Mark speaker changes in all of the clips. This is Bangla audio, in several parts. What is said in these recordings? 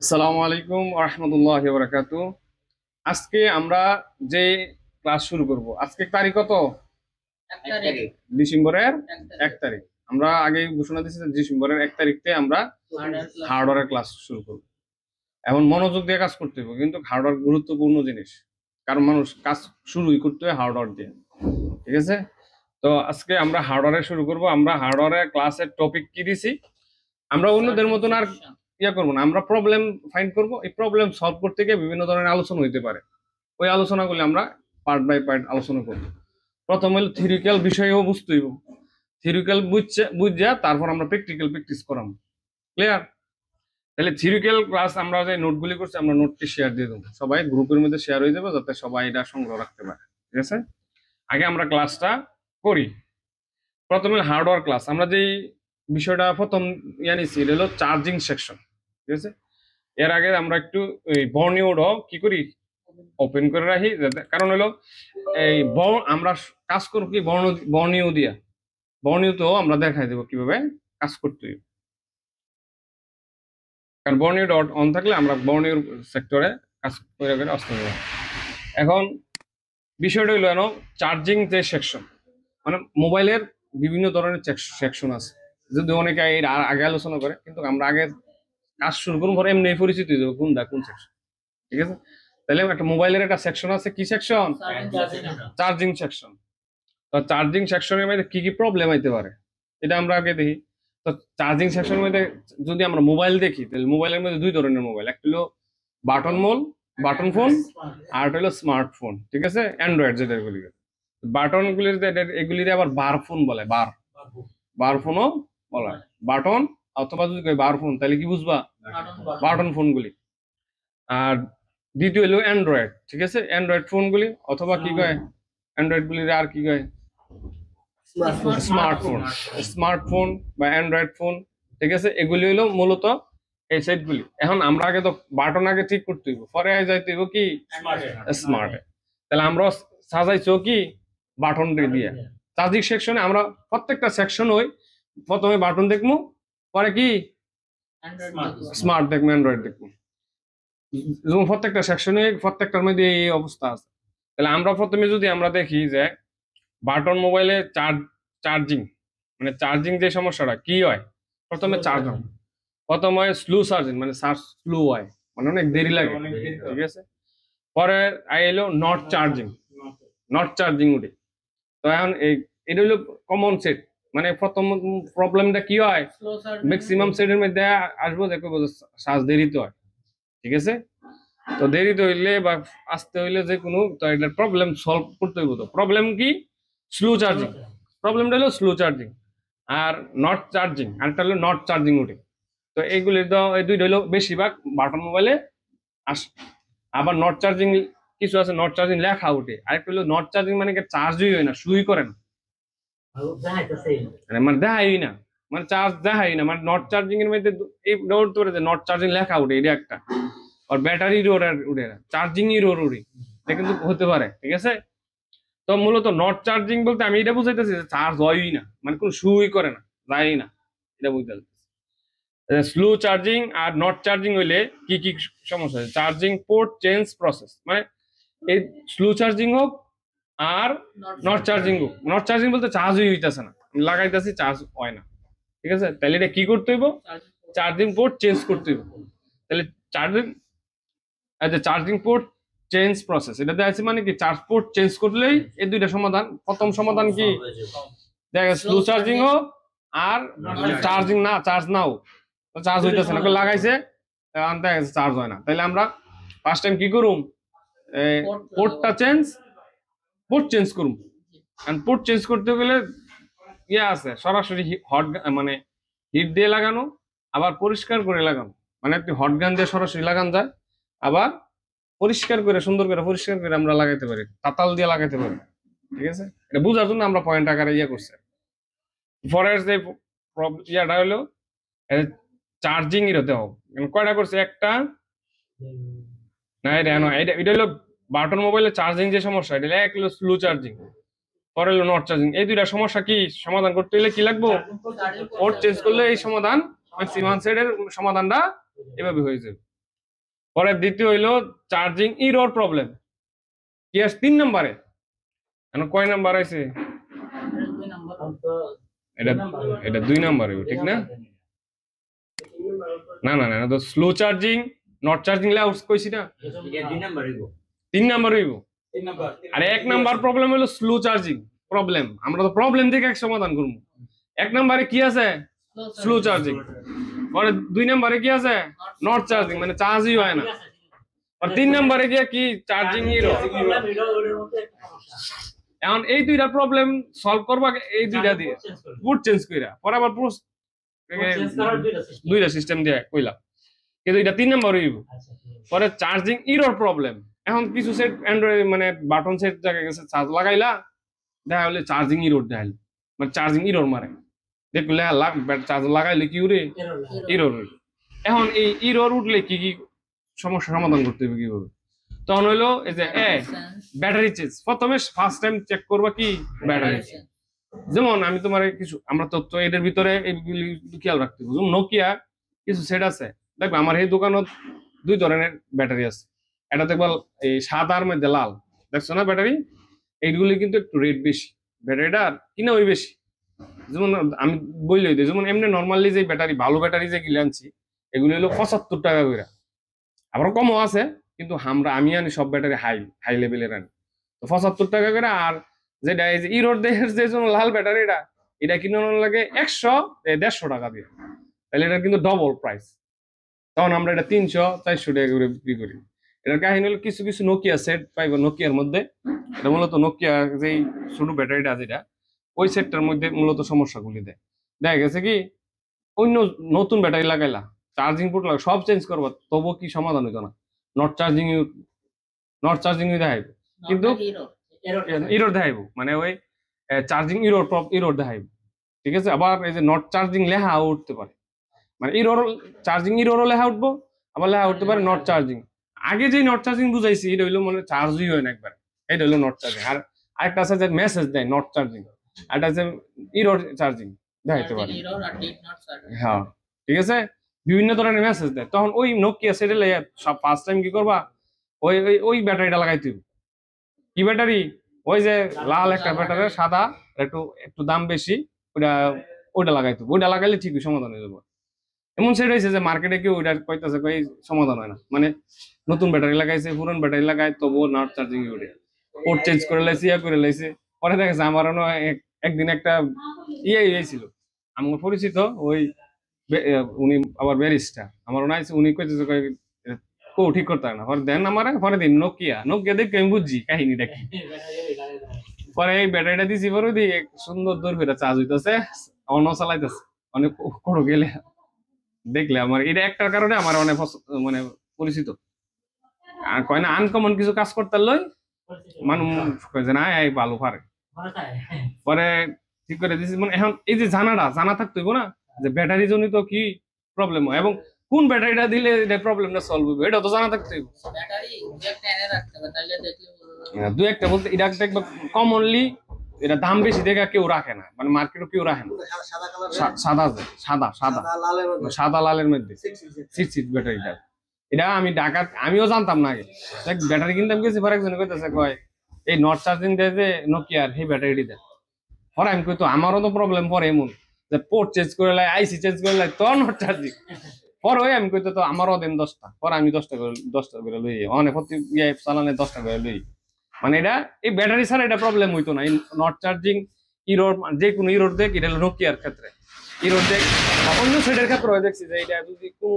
Speaker 1: আসসালামু আলাইকুম ওয়া রাহমাতুল্লাহি ওয়া বারাকাতুহু। আজকে আমরা যে ক্লাস শুরু করব, আজকে তারিখ কত?
Speaker 2: 1 তারিখ।
Speaker 1: ডিসেম্বরের
Speaker 2: 1 তারিখ।
Speaker 1: 1 তারিখ। আমরা আগে ঘোষণা দিয়েছি যে ডিসেম্বরের 1 তারিখে আমরা হার্ডওয়্যারের ক্লাস শুরু করব। এখন মনোযোগ দিয়ে কাজ করতে হবে, কিন্তু হার্ডওয়্যার গুরুত্বপূর্ণ জিনিস, কারণ মানুষ কাজ শুরুই করতে হয় হার্ডওয়্যার দিয়ে। ঠিক আছে, তো আজকে আমরা হার্ডওয়্যারে শুরু করব। আমরা হার্ডওয়্যারের ক্লাসের টপিক কি দিছি, আমরা অন্যদের মতন আর করবো না, আমরা প্রবলেম ফাইন্ড করব। এই প্রবলেম সলভ করতে গিয়ে বিভিন্ন ধরনের আলোচনা হইতে পারে, ওই আলোচনাগুলি আমরা পার্ট বাই পার্ট আলোচনা করব। প্রথম হলো থিওরিক্যাল বিষয়ও বুঝতে হইব, থিওরিক্যাল বুঝা তারপর আমরা প্র্যাকটিক্যাল প্র্যাকটিস করাম। ক্লিয়ার? তাহলে থিওরিক্যাল ক্লাস আমরা যে নোটগুলি করছি, আমরা নোটটি শেয়ার দিয়ে দেবো, সবাই গ্রুপের মধ্যে শেয়ার হয়ে যাবে, যাতে সবাই এটা সংগ্রহ রাখতে পারে। ঠিক আছে, আগে আমরা ক্লাসটা করি। প্রথমে হার্ডওয়্যার ক্লাস, আমরা যেই বিষয়টা প্রথম নিছি এটা হলো চার্জিং সেকশন। ঠিক আছে, এর আগে আমরা একটু এই বর্ণীয়টা কি করি, ওপেন করে রাখি, কারণ হলো এই আমরা কাজ করবো কি বর্ণীয় দিয়া, বর্ণীয় তো আমরা দেখাই দেবো কিভাবে কাজ করতে হবে। কারণ বর্ণীয় ডট অন থাকলে আমরা বর্ণীয় সেক্টরে কাজ করে করে আসতে পারবো। এখন বিষয়টা হলো যেন চার্জিং যে সেকশন, মানে মোবাইলের বিভিন্ন ধরনের সেকশন আছে, যদি অনেকে এর আগে আলোচনা করে, কিন্তু আমরা আগে কাজ শুরু করবো পরে এমনি পরিচিত হয়ে যাবো কোন সেকশন। ঠিক আছে, তাহলে একটা মোবাইলের একটা সেকশন আছে, কি সেকশন? Charging section. তো চার্জিং সেকশনের মধ্যে কি কি প্রবলেম হইতে পারে এটা আমরা আগে দেখি। তো চার্জিং সেকশনের মধ্যে যদি আমরা মোবাইল দেখি, তাহলে মোবাইলের মধ্যে দুই ধরনের মোবাইল, একটা হলো বাটন ফোন, আর একটা হলো স্মার্টফোন। ঠিক আছে, অ্যান্ড্রয়েড যেটা এগুলি, বাটন গুলির এগুলির আবার বার ফোন বলে, বার ফোনও বলা হয়। বাটন অথবা যদি বার ফোন, তাহলে কি বুঝবা? বাটন ফোনগুলি। আর দ্বিতীয় হলো অ্যান্ড্রয়েড। ঠিক আছে, অ্যান্ড্রয়েড ফোনগুলি, অথবা কি কয় অ্যান্ড্রয়েড গুলির আর কি কয়, স্মার্টফোন বা অ্যান্ড্রয়েড ফোন। ঠিক আছে, এগুলি হলো মূলত এই সেটগুলি। এখন আমরা আগে তো বাটন আগে ঠিক করতে হইব, পরে যাইতে হইব কি স্মার্ট। তাহলে আমরা সাজাইছো কি বাটন দিয়ে। চার্জিং সেকশনে আমরা প্রত্যেকটা সেকশন হই, প্রথমে বাটন দেখবো, পরে কি স্মার্ট দেখবো, অ্যান্ড্রয়েড দেখবো। যেমন প্রত্যেকটা সেকশনে প্রত্যেকটার মধ্যে এই অবস্থা আছে। তাহলে আমরা প্রথমে যদি আমরা দেখি যে বাটন মোবাইলে চার্জিং, মানে চার্জিং যে সমস্যাটা কি হয়, প্রথমে চার্জ হয়, প্রথম হয় স্লো চার্জিং, মানে চার্জ স্লো হয়, মানে অনেক দেরি লাগে। ঠিক আছে, পরে এলো নট চার্জিং উঠে। তো এখন এটা হলো কমন সেট, মানে প্রথম প্রবলেমটা কি হয়, ম্যাক্সিমাম সেটের মধ্যে আসবো দেখো চার্জ দেরিতে হয়। ঠিক আছে, তো দেরিতে হইলে বা আসতে হইলে যে কোনো, তো এটার প্রবলেম সলভ করতে হইব। তো প্রবলেম কি, স্লো চার্জিং, প্রবলেমটা হলো slow charging. Are not charging, আরেকটা হলো নট চার্জিং উঠে। তো এইগুলি তো এই দুইটা হলো বেশিরভাগ বাটন মোবাইলে আসে। আবার নট চার্জিং কিছু আছে, নট চার্জিং লেখা উঠে। আরেকটা হলো নট চার্জিং, মানে চার্জই হয় না, শুরুই করে না, মানে দেখাই না, মানে চার্জ দেখাই না, মানে নট চার্জিং এর মধ্যে এই নট চার্জিং লেখা উঠে, এটা একটা। আর ব্যাটারি উঠে না, চার্জিং এরর উঠে, এটা কিন্তু হতে পারে। ঠিক আছে, তো মূলত নট চার্জিং বলতে আমি এটা বুঝাইতেছি যে চার্জ হয়ই না, মানে কোনো শুই করে না, যায়ই না, এটা বুঝতে। Slow charging are not charging হইলে কি কি সমস্যা হয়, চার্জিং পোর্ট চেঞ্জ প্রসেস, মানে এই স্লো চার্জিং হোক আর নট চার্জিং হোক, নট চার্জিং বলতে চার্জই হইতেছে না, লাগাইতেছি চার্জ হয় না। ঠিক আছে, তাহলে এটা কি করতে হইব, চার্জিং পোর্ট চেঞ্জ করতে হইব। তাহলে চার্জিং পোর্ট চেঞ্জ প্রসেস, এটা আছে মানে কি, চার্জ পোর্ট চেঞ্জ করলেই এই দুইটা সমাধান। প্রথম সমাধান কি, দেখা স্লো চার্জিং হোক আর চার্জিং না, চার্জ নাও, চার্জ হইতেছে না, লাগাইছে আনতে চার্জ হয় না। তাহলে আমরা ফার্স্ট টাইম কি করুম, পোর্ট চেঞ্জ করুম। পোর্ট চেঞ্জ করতে গেলে ইয়ে আছে, সরাসরি হট, মানে হিট দিয়ে লাগানো, আবার পরিষ্কার করে লাগানো, মানে একটি হট গান দিয়ে সরাসরি লাগান যায়, আবার পরিষ্কার করে সুন্দর করে পরিষ্কার করে আমরা লাগাইতে পারি, তাতাল দিয়ে লাগাইতে পারি। ঠিক আছে, এটা বুঝার জন্য আমরা পয়েন্ট আকারে ইয়ে করছি। পরের যে ইয়াটা হলো চার্জিং এর হতে হবে, কয়টা করছে, একটা না, এটা হলো বাটন মোবাইলে চার্জিং যে সমস্যা, এটা এক হলো স্লো চার্জিং, পরে হলো নট চার্জিং। এই দুইটা সমস্যা কি সমাধান করতে হলে কি লাগবো, পোর্ট চেঞ্জ করলে এই সমাধান ম্যাক্সিমাম সেটের সমাধানটা এভাবে হয়ে যাবে। পরে দ্বিতীয় হইলো চার্জিং ইরর প্রবলেম। কি আছে 3 নম্বরে? এখন কয় নাম্বার আছে?
Speaker 2: দুই নম্বর
Speaker 1: এটা এটা 2 নাম্বার হইব, ঠিক না? না না না, এটা তো slow charging, not charging loud কইছি না? 3 নাম্বার হইব। আর 1 নাম্বার প্রবলেম হলো স্লো চার্জিং প্রবলেম। আমরা তো প্রবলেম থেকে এক সমাধান করব। 1 নাম্বারে কি আছে? Slow charging. পরে 2 নাম্বারে কি আছে? নট চার্জিং, মানে চার্জই হয় না। আর 3 নাম্বারে গিয়ে কি? Charging error. এখন এই দুইটা প্রবলেম সলভ করবা এই দুইটা দিয়ে, পুট চেঞ্জ কইরা পরে আবার দুইটা সিস্টেম দিয়ে কইলা, কিন্তু এটা 3 নাম্বার হইব। পরে চার্জিং ইরর প্রবলেম। এখন কিছু সেট অ্যান্ড্রয়েড মানে বাটন সেট জায়গায় গেছে, চার্জ লাগাইলা দেখা হলে চার্জিং ইরর দেখাইল, মানে চার্জিং ইরর মারে, দেখলে চার্জ লাগাইলে কি উড়ে ইরর উড়ে। এখন এই ইরর উঠলে কি কি সমস্যা সমাধান করতে হবে কিভাবে? তখন হইলো এই যে ব্যাটারি চেঞ্জ। প্রথমে ফার্স্ট টাইম চেক করবা কি ব্যাটারি। যেমন আমি তোমার কিছু আমরা তথ্য এদের ভিতরে এইগুলি খেয়াল রাখতে হবে। যেমন নোকিয়া কিছু সেট আছে, দেখবে আমার এই দোকানত 2 ধরনের ব্যাটারি আছে। এটা দেখবা এই সাদার মধ্যে লাল, দেখছো না ব্যাটারি? এইগুলি কিন্তু একটু রেট বেশি, ব্যাটারিটার কিনা ওই বেশি। যেমন আমি বললেই দিই, যেমন এমনি নর্মালি যে ব্যাটারি ভালো ব্যাটারি যেগুলি আনছি এগুলি হলো 75 টাকা করে, আবার কমও আছে, কিন্তু আমি আনি সব ব্যাটারি হাই লেভেলের আনি, তো 75 টাকা করে। আর যেটা এই যে ইরোড দেহের যে লাল ব্যাটারিটা, এটা কিনানো লাগে 100-150 টাকা দিয়ে, তাহলে এটা কিন্তু ডবল প্রাইস। তখন আমরা এটা 300-400 টাকা করে বিক্রি করি। এটার কাহিনী হলো কিছু কিছু নোকিয়া সেট পাইবো, নোকিয়ার মধ্যে এটা মূলত নোকিয়া যেই ছোট ব্যাটারিটা যেটা ওই সেটটার মধ্যে মূলত সমস্যাগুলি দেয়। দেখা গেছে কি অন্য নতুন ব্যাটারি লাগাইলা, চার্জিং পোর্ট লাগা সব চেঞ্জ করবা, তবু কি সমাধান হইতো না, নট চার্জিং দেখাইবো, কিন্তু ইরর দেখাইবো, মানে ওই চার্জিং ইরর দেখাইবো, ঠিক আছে? আবার এই যে নট চার্জিং লেখা উঠতে পারে, মানে ইরর চার্জিং ইররও লেখা উঠবো, আবার লেখা উঠতে পারে নট চার্জিং। আগে যে নট চার্জিং বুঝাইছি এটা হইলো মানে চার্জই হয় না একবার, এটা হইলো নট চার্জিং। আর আরেকটা আছে যে মেসেজ দেয় নট চার্জিং, আরেকটা আছে ইরর চার্জিং দেখাইতে পারে। হ্যাঁ, ঠিক আছে, বিভিন্ন ধরনের মেসেজ দেয়। তখন ওই নোকিয়া সেটে সব ফার্স্ট টাইম কি করবা, ওই ওই ওই ব্যাটারিটা লাগাইতে হবে। কি ব্যাটারি? ওই যে লাল একটা ব্যাটারি, সাদা, একটু একটু দাম বেশি, ওইটা ওইটা লাগাইতে হবে। ওইটা লাগাইলে ঠিকই সমাধান হয়ে যাবে। এমন সেট হয়েছে যে মার্কেটে কেউ ওইটা কইতাছে কই সমাধান হয় না, মানে নতুন ব্যাটারি লাগাইছে, পুরান ব্যাটারি লাগায়, তবুও নট চার্জিং উঠে, পোর্ট চেঞ্জ করে লাইছে, করে লাইছে। পরে দেখেছে আমার একদিন একটা হয়েছিল, আমার পরিচিত ওই উনি আবার ব্যারিস্টার, আমার নাইছে, উনি কইতেছে ঠিক করতে হয় না, পরে দেন আমার, পরে দিন নোকিয়া দেখে আমি বুঝছি কাহিনীটা কি। পরে এই ব্যাটারিটা দিছি, পরে দিয়ে সুন্দর দূর করে চার্জ হইতেছে, অন্য চালাইতেছে, অনেক কোনো গেলে দেখলে আমার এটা একটার কারণে আমার অনেক মানে পরিচিত। আর কয় না আনকমন কিছু কাজ করতে লই মানুষ কয় যে না এই ভালো পারে, পরে ঠিক করে দিছি। মানে এখন এই যে জানা থাকতে হইব না যে ব্যাটারি জনিত কি প্রবলেম হয় এবং কোন ব্যাটারিটা দিলে এটা প্রবলেমটা সলভ হবে, এটা তো জানা থাকতে হইব। দু একটা বলতে এটা দেখবে কমনলি এটা দাম বেশি দেখে কেউ রাখে না, মানে মার্কেটে কেউ রাখে না। সাদা লালের মধ্যে সিট ব্যাটারিটা, এটা আমি আমিও জানতাম না আগে। ব্যাটারি কিনতাম গেছি, পরে একজন কইতেছে কয় এই নট চার্জিং দেয় যে নোকিয়ার সেই ব্যাটারি দেয়। পরে আমি কই তো আমারও তো প্রবলেম পরে এমন যে পোর্ট চেঞ্জ করে লাই, আইসি চেঞ্জ করে লাই, তো নট চার্জিং। পরে ওই আমি কইতো তো আমারও দেন 10টা, পরে আমি 10টা করে লই, অনেক প্রতি চালানে 10টা করে লই। মানে এটা এই ব্যাটারি ছাড়া এটা প্রবলেম হইতো না। নট চার্জিং ইরোর, যে কোনো ইরোর দেখ, এটা নোকিয়ার ক্ষেত্রে ইরোর দেখ, অন্য সেটের ক্ষেত্রে দেখছি যে এটা যদি কোনো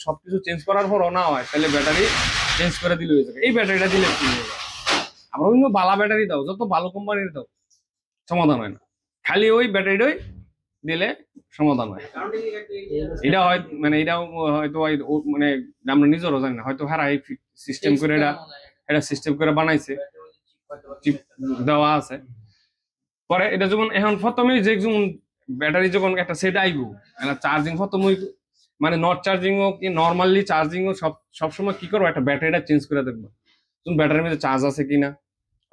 Speaker 1: সবকিছু চেঞ্জ করার পরও না হয়, তাহলে ব্যাটারি চেঞ্জ করে দিলে হয়ে যাবে। এই ব্যাটারিটা দিলে কি হয়ে যাবে? আমরা অন্য ভালো ব্যাটারি দাও, যত ভালো কোম্পানির দাও, সমাধান হয় না। খালি ওই ব্যাটারিটাই দিলে সমাধান হয়। এটা হয় মানে এটাও হয়তো মানে আমরা নিজেরও জানি না, হয়তো হারাই সিস্টেম করে এটা সিস্টেম করে বানাইছে, চিপ দেওয়া আছে। পরে এটা যখন এখন প্রথমে যে ব্যাটারি যখন একটা সেট আইবো, চার্জিং প্রথম মানে নট চার্জিং ও কি নর্মালি চার্জিং ও সবসময় কি করবো, একটা ব্যাটারিটা চেঞ্জ করে দেখবো তুমি ব্যাটারির মধ্যে চার্জ আছে কিনা।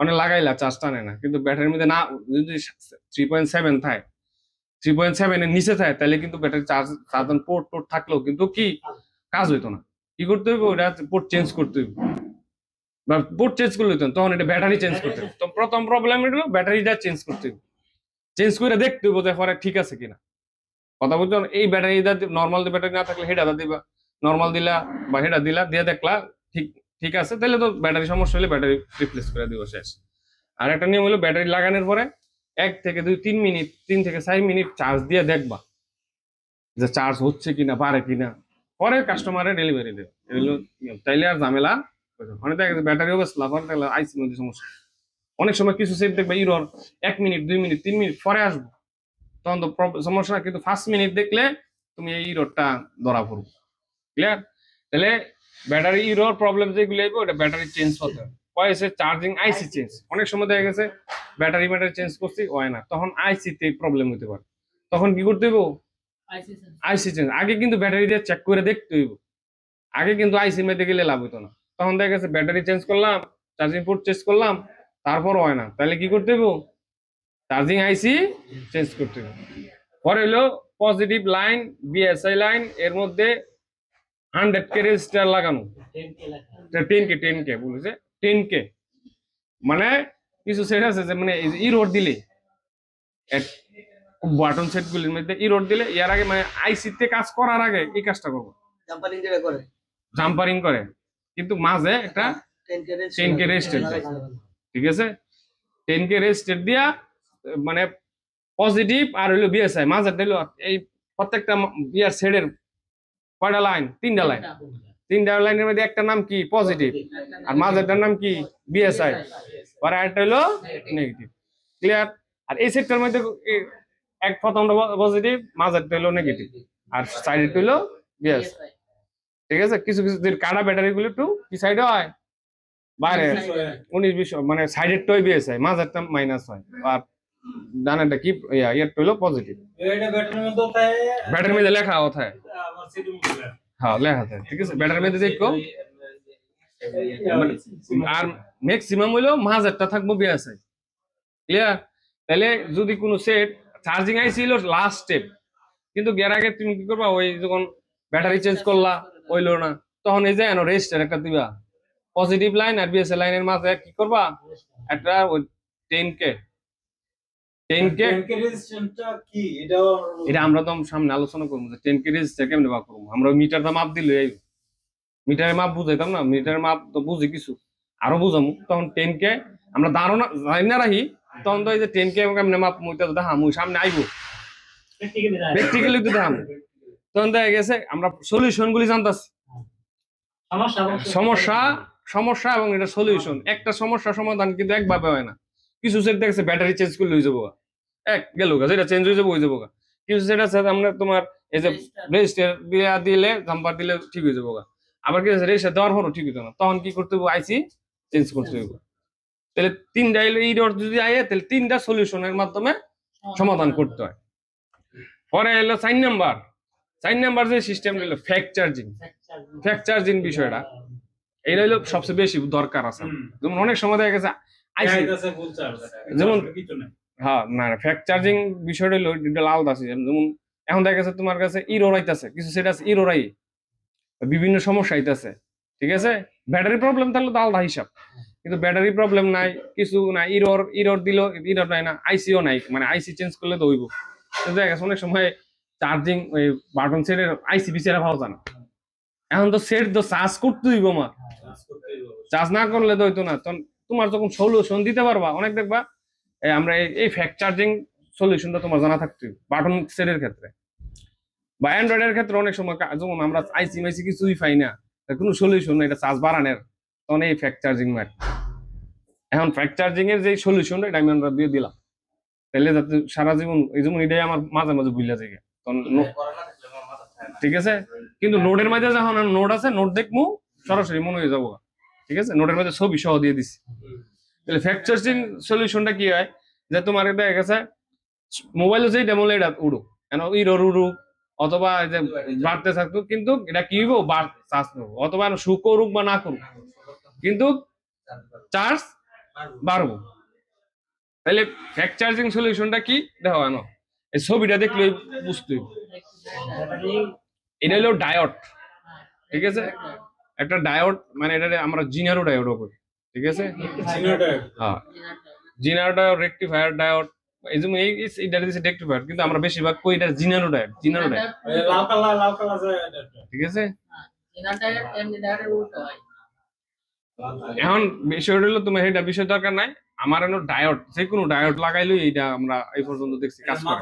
Speaker 1: অনেক লাগাইলা চার্জ টানে না, কিন্তু ব্যাটারির মধ্যে না, যদি 3.7 থাকে, 3.7 এর নিচে থাকে, তাহলে কিন্তু ব্যাটারি চার্জ পোর্ট থাকলেও কিন্তু কি কাজ হইতো না। কি করতে হবে, ওটা পোর্ট চেঞ্জ করতে হবে, বা পোর্ট চেঞ্জ করলে হতো না, তখন এটা ব্যাটারি চেঞ্জ করতে হবে। তো প্রথম প্রবলেম হলো ব্যাটারিটা চেঞ্জ করতে হবে, চেঞ্জ করে দেখতে হবে যে পরে ঠিক আছে কিনা। কথা বলছো, এই ব্যাটারি নর্মাল ব্যাটারি না থাকলে হেডা দিবা, নর্মাল দিলা বা হেডা দিলা দিয়ে দেখলা ঠিক ঠিক আছে, তাহলে তো ব্যাটারি সমস্যা হলে ব্যাটারি রিপ্লেস করে দিব, শেষ। আর একটা নিয়ম হলো ব্যাটারি লাগানোর পরে 1 থেকে 2 3 মিনিট 3 থেকে 4 মিনিট চার্জ দিয়ে দেখবা যে চার্জ হচ্ছে কিনা, পারে কিনা, পরে কাস্টমারে ডেলিভারি দেবে। এগুলো নিয়ম। তাইলে আর ঝামেলা অনেক দেখা গেছে ব্যাটারি অবস্থা তাহলে আইসির মধ্যে সমস্যা। অনেক সময় কিছু সেট দেখবে ইরর 1 মিনিট 2 মিনিট 3 মিনিট পরে আসবো, তখন তো সমস্যা না, কিন্তু 5 মিনিট দেখলে তুমি এই ইররটা ধরা পড়বে। ক্লিয়ার? তাহলে ব্যাটারি ইরর প্রবলেম যেগুলো আইবে ওটা ব্যাটারি চেঞ্জ হতে হবে। কয়েছে চার্জিং আইসি চেঞ্জ, অনেক সময় দেখা গেছে ব্যাটারি চেঞ্জ করছি হয় না, তখন আইসিতে প্রবলেম হতে পারে। তখন কি করতে হইব, আইসি চেঞ্জ। আগে কিন্তু ব্যাটারি দিয়ে চেক করে দেখতে হইব, আগে কিন্তু আইসি মেতে গেলে লাভ হতো না। তখন দেখা গেছে ব্যাটারি চেঞ্জ করলাম, চার্জিং পোর্ট চেঞ্জ করলাম, তারপর হয় না, তাহলে কি করতে হইব, চার্জিং আইসি চেঞ্জ করতে হবে। পরে হলো পজিটিভ লাইন, বিএসআই লাইন, এর মধ্যে 100K রেজিস্টার লাগানো, 10K বলেছে, 10K মানে কিছু সেট আছে যে মানে ইরোড দিলে বাটন সেট গুলির মধ্যে ইরোড দিলে এর আগে মানে আইসিতে কাজ করার আগে এই কাজটা করবো, জাম্পারিং করে, কিন্তু মাঝে একটা 10K রেজিস্টার দেয়, ঠিক আছে, 10K রেজিস্টার দিয়া মানে পজিটিভ আর হইলো বিএসআই মাঝে দিল। এই প্রত্যেকটা বিয়ার সেটের কয়টা লাইন, 3টা লাইন, 3টা লাইনের মধ্যে একটা নাম কি পজিটিভ আর মাঝেরটার নাম কি বিএসআই, আর একটা হলো নেগেটিভ। ক্লিয়ার? আর এই সেটটার মধ্যে এক প্রথমটা পজিটিভ, মাঝেরটা হলো নেগেটিভ, আর সাইডেরটা হলো বিএসআই, ঠিক আছে। কিছু কিছু কাটা ব্যাটারি গুলো একটু কি সাইডে হয়, বাইরে 19-20 মানে সাইডেরটাই বিএসআই, মাঝেরটা মাইনাস হয়, আর ডানেরটা কি ইয়ারটা হলো পজিটিভ। ব্যাটারির মধ্যে লেখা কোথায়, হ্যাঁ লেখা থাকে, ঠিক আছে। ব্যাটারির মধ্যে দেখো, আর ম্যাক্সিমাম হইলো মাঝেরটা থাকবো বিএসআই। ক্লিয়ার? তাহলে যদি কোনো সেট চার্জিং আইসি হলো লাস্ট স্টেপ, কিন্তু এর আগে তুমি কি করবা, ওই যখন ব্যাটারি চেঞ্জ করলা হইলো না, তখন এই যে রেজিস্টার একটা দিবা, পজিটিভ লাইন আর বিএসআই লাইনের মাঝে কি করবা, একটা ওই 10K রেজিস্ট্যান্সটা কি, এটা আমরা তো সামনে আলোচনা করবো যে 10K রেজিস্ট্যান্স কেমনে বা করবো। আমরা মিটারটা মাপ দিলে মিটারের মাপ বুঝাইতাম না, মিটারের মাপ তো বুঝি কিছু, আরো বুঝামু। তখন 10K আমরা ধারণা জানি না রাখি, তখন তো এই যে 10K কেমনে মাপ মুইটা তো দেখাম, সামনে আইবো প্র্যাকটিক্যালি তো দেখাম। তখন দেখা গেছে আমরা সলিউশন গুলি জানতাছি, সমস্যা এবং এটা সলিউশন। একটা সমস্যা সমাধান কিন্তু একভাবে হয় না, কিছু সেট দেখছে ব্যাটারি চেঞ্জ করলে হয়ে যাবো, এক গেল যেটা চেঞ্জ হয়ে যাবো হয়ে যাবো। কিছু সেট আছে আমরা তোমার এই যে রেজিস্টার দিলে জাম্পার দিলে ঠিক হয়ে যাবো, আবার কি রেজিস্টার দেওয়ার পরও ঠিক হতো না, তখন কি করতে হবে, আইসি চেঞ্জ করতে হবে। তাহলে 3টা ইরর যদি আয়ে, তাহলে 3টা সলিউশনের মাধ্যমে সমাধান করতে হয়। পরে এলো 4 নাম্বার যে সিস্টেম হলো ফ্যাক্ট চার্জিং বিষয়টা, এটা হলো সবচেয়ে বেশি দরকার আছে। যেমন অনেক সময় দেখা গেছে আইসি যেমন হ্যাঁ না ফ্যাক্ট চার্জিং বিষয়টা হলো এটা আলাদা আছে। যেমন এখন দেখা গেছে তোমার কাছে ইরর আইতাছে, কিছু সেটা আছে ইরর আই বিভিন্ন সমস্যা আইতাছে, ঠিক আছে। ব্যাটারি প্রবলেম থাকলে তো আলাদা হিসাব, কিন্তু ব্যাটারি প্রবলেম নাই, কিছু নাই, ইরর দিল, ইরর নাই না, আইসিও নাই, মানে আইসি চেঞ্জ করলে তো হইব। দেখা গেছে অনেক সময় চার্জিং ওই বাটন সেটের আইসি বিচেরা পাওয়া যায় না, এখন তো সেট তো চার্জ করতে হইব, মা চার্জ না করলে তো হইতো না। তখন তোমার যখন সলিউশন দিতে পারবা, অনেক দেখবা আমরা এই ফ্যাক্ট চার্জিং সলিউশনটা তোমার জানা থাকতে বাটন সেটের ক্ষেত্রে বা অ্যান্ড্রয়েডের ক্ষেত্রে অনেক সময় যেমন আমরা আইসি মাইসি কিছুই পাই না, কোনো সলিউশন না এটা চার্জ বাড়ানোর, তখন এই ফ্যাক্ট চার্জিং মার। এখন ফ্যাক্ট চার্জিং এর যে সলিউশন এটা আমি আমরা দিয়ে দিলাম, তাহলে যাতে সারা জীবন এই যেমন এটাই আমার মাঝে মাঝে ভুলে যায়, তখন ঠিক আছে। কিন্তু নোটের মধ্যে যখন নোট আছে, নোট দেখবো সরাসরি মনে হয়ে যাবো, ঠিক আছে। নোটের মধ্যে ছবি সহ দিয়ে দিছি। তাহলে ফ্যাক্ট চার্জিং সলিউশনটা কি হয়, যে তোমার দেখা গেছে মোবাইলে যেই ডেমো এটা উড়ুক, কেন ইরর উড়ুক অথবা যে বাড়তে থাকতো, কিন্তু এটা কি হইব, চার্জ নেবো, অথবা শু করুক বা না করুক, কিন্তু চার্জ বাড়বো। তাহলে ফ্যাক্ট চার্জিং সলিউশনটা কি দেখো, কেন এই ছবিটা দেখলে বুঝতে, এটা হলো ডায়োড, ঠিক আছে। একটা ডায়োড মানে এটা আমরা জিনারো ডায়োডও করি, ঠিক আছে? হ্যাঁ, জিনারো ডায়োড, রেকটিফায়ার ডায়োড, এই জন্য এটা দিচ্ছে রেকটিফায়ার, কিন্তু আমরা বেশিরভাগ কই এটা জিনারো ডায়োড, জিনারো ডায়োড,
Speaker 3: লাল কালার
Speaker 1: ঠিক আছে?
Speaker 2: জিনারটা এমনি ডাইরেক্ট উল্টো হয়।
Speaker 1: এখন বিষয় হলো তোমার এটা বিষয় দরকার নাই, আমার এনো ডায়োড, যে কোনো ডায়োড লাগাইলেই এটা আমরা এই পর্যন্ত দেখছি কাজ করে।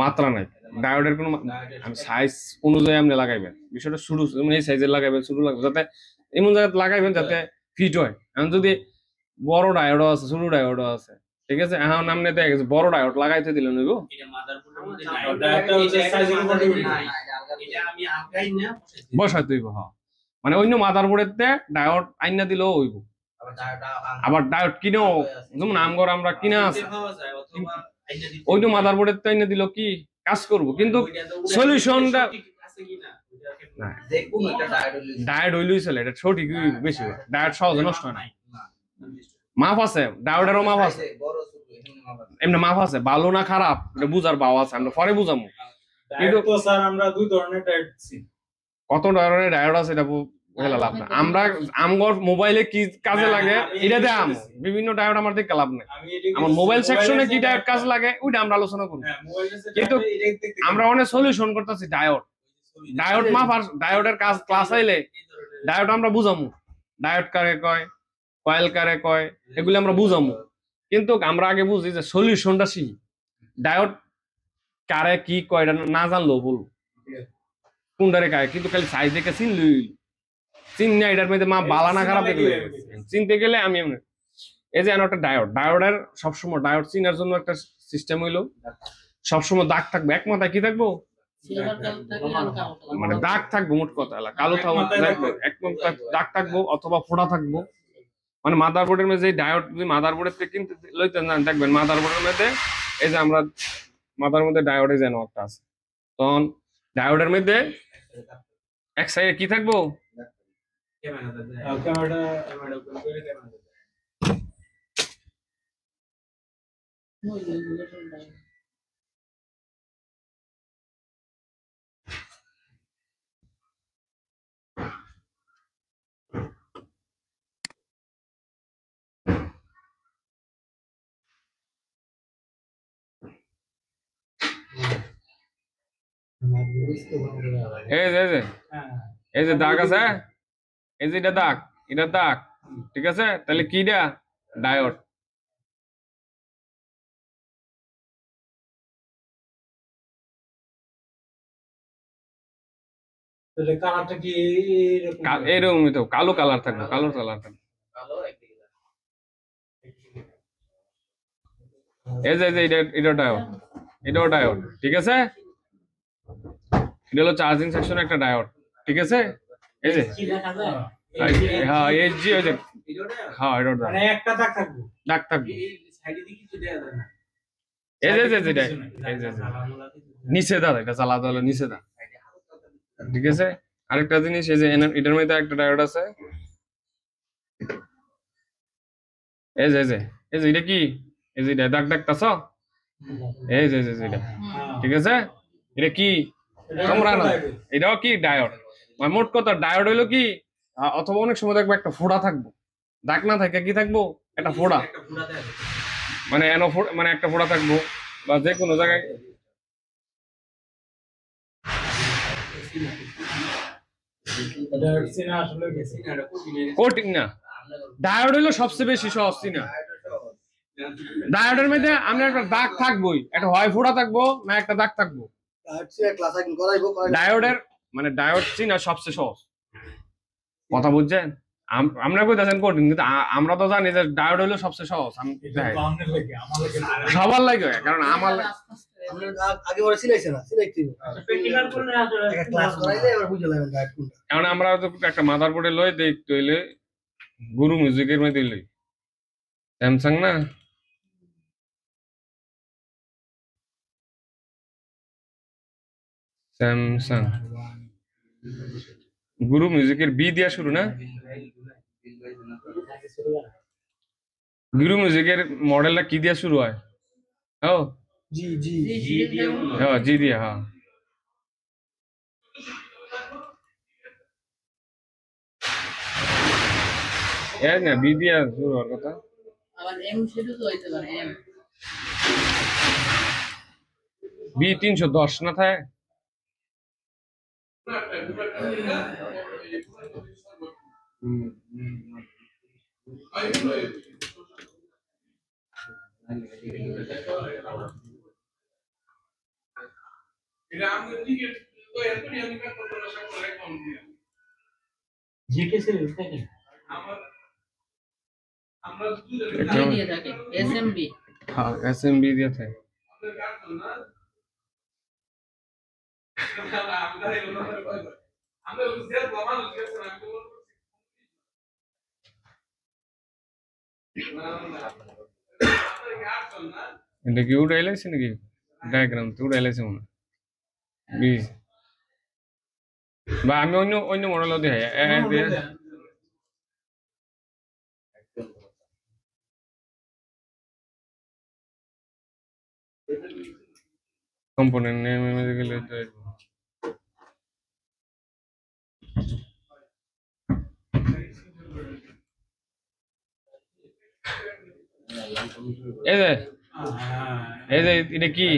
Speaker 1: মাত্রা নাই ডায়োডের কোনো আমি সাইজ অনুযায়ী আপনি লাগাইবেন, বিষয়টা শুরু এই সাইজের লাগাইবেন, শুরু লাগবে যাতে এমন জায়গায় লাগাইবেন যাতে ফিট হয়। এখন যদি বড় ডায়োডও আছে, ছোট ডায়োডও আছে, ঠিক আছে? এখন আপনি দেখা গেছে বড় ডায়োড লাগাইতে দিলেন নইব, বসাইতে হইব। হ্যাঁ, মানে অন্য মাদারবোর্ডের ডায়োড আইনা দিলেও হইব, আবার ডায়োড কিনেও, যেমন আমগর আমরা কিনা আছে ওইটা মাদারবোর্ডের তো আইনা দিল কি কাজ করব, কিন্তু সলিউশনটা ডায়োড হইলেই চলে, এটা সঠিক বেশি, ডায়োড সহজে নষ্ট হয় না। মাপ আছে, ডায়োডেরও মাপ আছে, এমনি মাপ আছে, ভালো না খারাপ এটা বুঝার ভাও আছে, আমরা পরে বুঝামু। কিন্তু
Speaker 3: স্যার আমরা দুই ধরনের ডায়োড দিছি,
Speaker 1: কত ধরনের ডায়োড আছে এটা হেলা লাভ না। আমরা আমগর মোবাইলে কি কাজে লাগে এটা দেখাম, বিভিন্ন ডায়োড আমার দেখতে লাভ নাই। আমার মোবাইল সেকশনে কি ডায়োড কাজ লাগে ওইটা আমরা আলোচনা করব, কিন্তু আমরা অনেক সলিউশন করতেছি ডায়োড, ডায়োড মাপ আর ডায়োডের কাজ ক্লাস আইলে ডায়োড আমরা বুঝামু, ডায়োড কারে কয়, কয়েল কারে কয়, এগুলো আমরা বুঝামু। কিন্তু আমরা আগে বুঝি যে সলিউশনটা শিখি, ডায়োড কারে কি কয় এটা না জানলেও বলবো কোনটারে কারে, কিন্তু খালি সাইজ দেখে চিন না এটার মধ্যে মা বালা না খারাপ দেখলে চিনতে গেলে আমি এই যে একটা ডায়োড, ডায়োডের সবসময় ডায়োড চিনার জন্য একটা সিস্টেম হইলো সবসময় দাগ থাকবে, এক মাথায় কি থাকবো
Speaker 2: সিলভার কালার থাকে আর কালো কালার।
Speaker 1: মানে দাগ থাকবো, মোট কথা হলো কালো থাকবো, এক দাগ থাকবো অথবা ফোঁটা থাকবো। মানে মাদারবোর্ডের মধ্যে যে ডায়োড যদি মাদারবোর্ডের থেকে কিনতে লইতে না দেখবেন মাদারবোর্ডের মধ্যে এই যে আমরা মাদার মধ্যে ডায়োডে যেন একটা আছে, তখন ডায়োডের মধ্যে এক সাইডে কি থাকবো
Speaker 2: ওইগুলো সব ডাইরেক্ট।
Speaker 1: এই যে এই যে দাগ আছে, এই যে এটা দাগ, এটা দাগ, ঠিক আছে? তাহলে কিটা ডায়োড।
Speaker 3: কালারটা কি
Speaker 1: এরকমই তো, কালো কালার থাকবে, কালো কালার থাকবে। এই যে এটা ডায়োড, এটাও ডায়োড, ঠিক আছে? এটা হলো চার্জিং সেকশন একটা ডায়োড, ঠিক আছে? এই যে হ্যাঁ এই যে ওই যে হ্যাঁ এটা
Speaker 3: মানে একটা দাগ থাকবে,
Speaker 1: দাগ থাকবে,
Speaker 3: সাইডে দিকে কিছু দেয়া যায় না,
Speaker 1: এই যে এই যে নিচে দা, এটা চালাতে হলে নিচে দা, ঠিক আছে? আরেকটা জিনিস এই যে এটার মধ্যে একটা ডায়োড আছে, এই যে এটা কি, এই যে এটা দাগ দাগতাছ, এই যে এটা, ঠিক আছে? এটা কি তোমরা না, এটাও কি ডায়োড। মানে মোট কথা ডায়োড হইলো কি, অথবা অনেক সময় দেখবো একটা ফোড়া থাকবো, দাগ না থাকে কি থাকবো একটা ফোড়া, মানে মানে একটা ফোড়া থাকবো, বা যে কোনো জায়গায় কঠিন না। ডায়োড হইলো সবচেয়ে বেশি সহজ চিনা। ডায়োডের মধ্যে আমি একটা দাগ থাকবোই, একটা হয় ফোড়া থাকবো না একটা দাগ থাকবো। ডায়োডের মানে ডায়োড চিনা সবচেয়ে সহজ, কথা বুঝছেন? আমরা কইতাছেন কঠিন, কিন্তু আমরা তো জানি যে ডায়োড হইলো সবচেয়ে সহজ। আমি সবার লাগে, কারণ আমার
Speaker 4: আগে ওরা সিলাইছে না, সিলাইতে একটা ক্লাস করাইলে এবার বুঝে লাগবে গাইড কোনটা।
Speaker 1: কারণ আমরা তো একটা মাদারবোর্ডে লই দেখতে হইলে গুরু মিউজিকের মধ্যে লই, স্যামসাং না স্যামসাং, গুরু মিউজিকের বি দিয়া শুরু না, গুরু মিউজিকের মডেলটা কি দিয়া শুরু হয়? ও
Speaker 4: জি জি
Speaker 1: হ্যাঁ জি দিয়া, হ্যাঁ এই না বি দিয়া শুরু হওয়ার কথা
Speaker 2: আবার এম শুধু তো হইতে পারে এম
Speaker 1: বি 310 না থাকে
Speaker 3: জিকে সিরিজ দেখেন
Speaker 2: বি দিয়ে থাকে এসএমবি
Speaker 1: হ্যাঁ এসএমবি দিয়া থাকে এটা কি উঠাইলাইছে নাকি ডায়াগ্রাম তো উঠাইলাইছে মনে হয়। বি বা আমি অন্য অন্য মডেলও দেখাই কম্পোনেন্ট নেমে গেলে এই যে এই যে এটা কি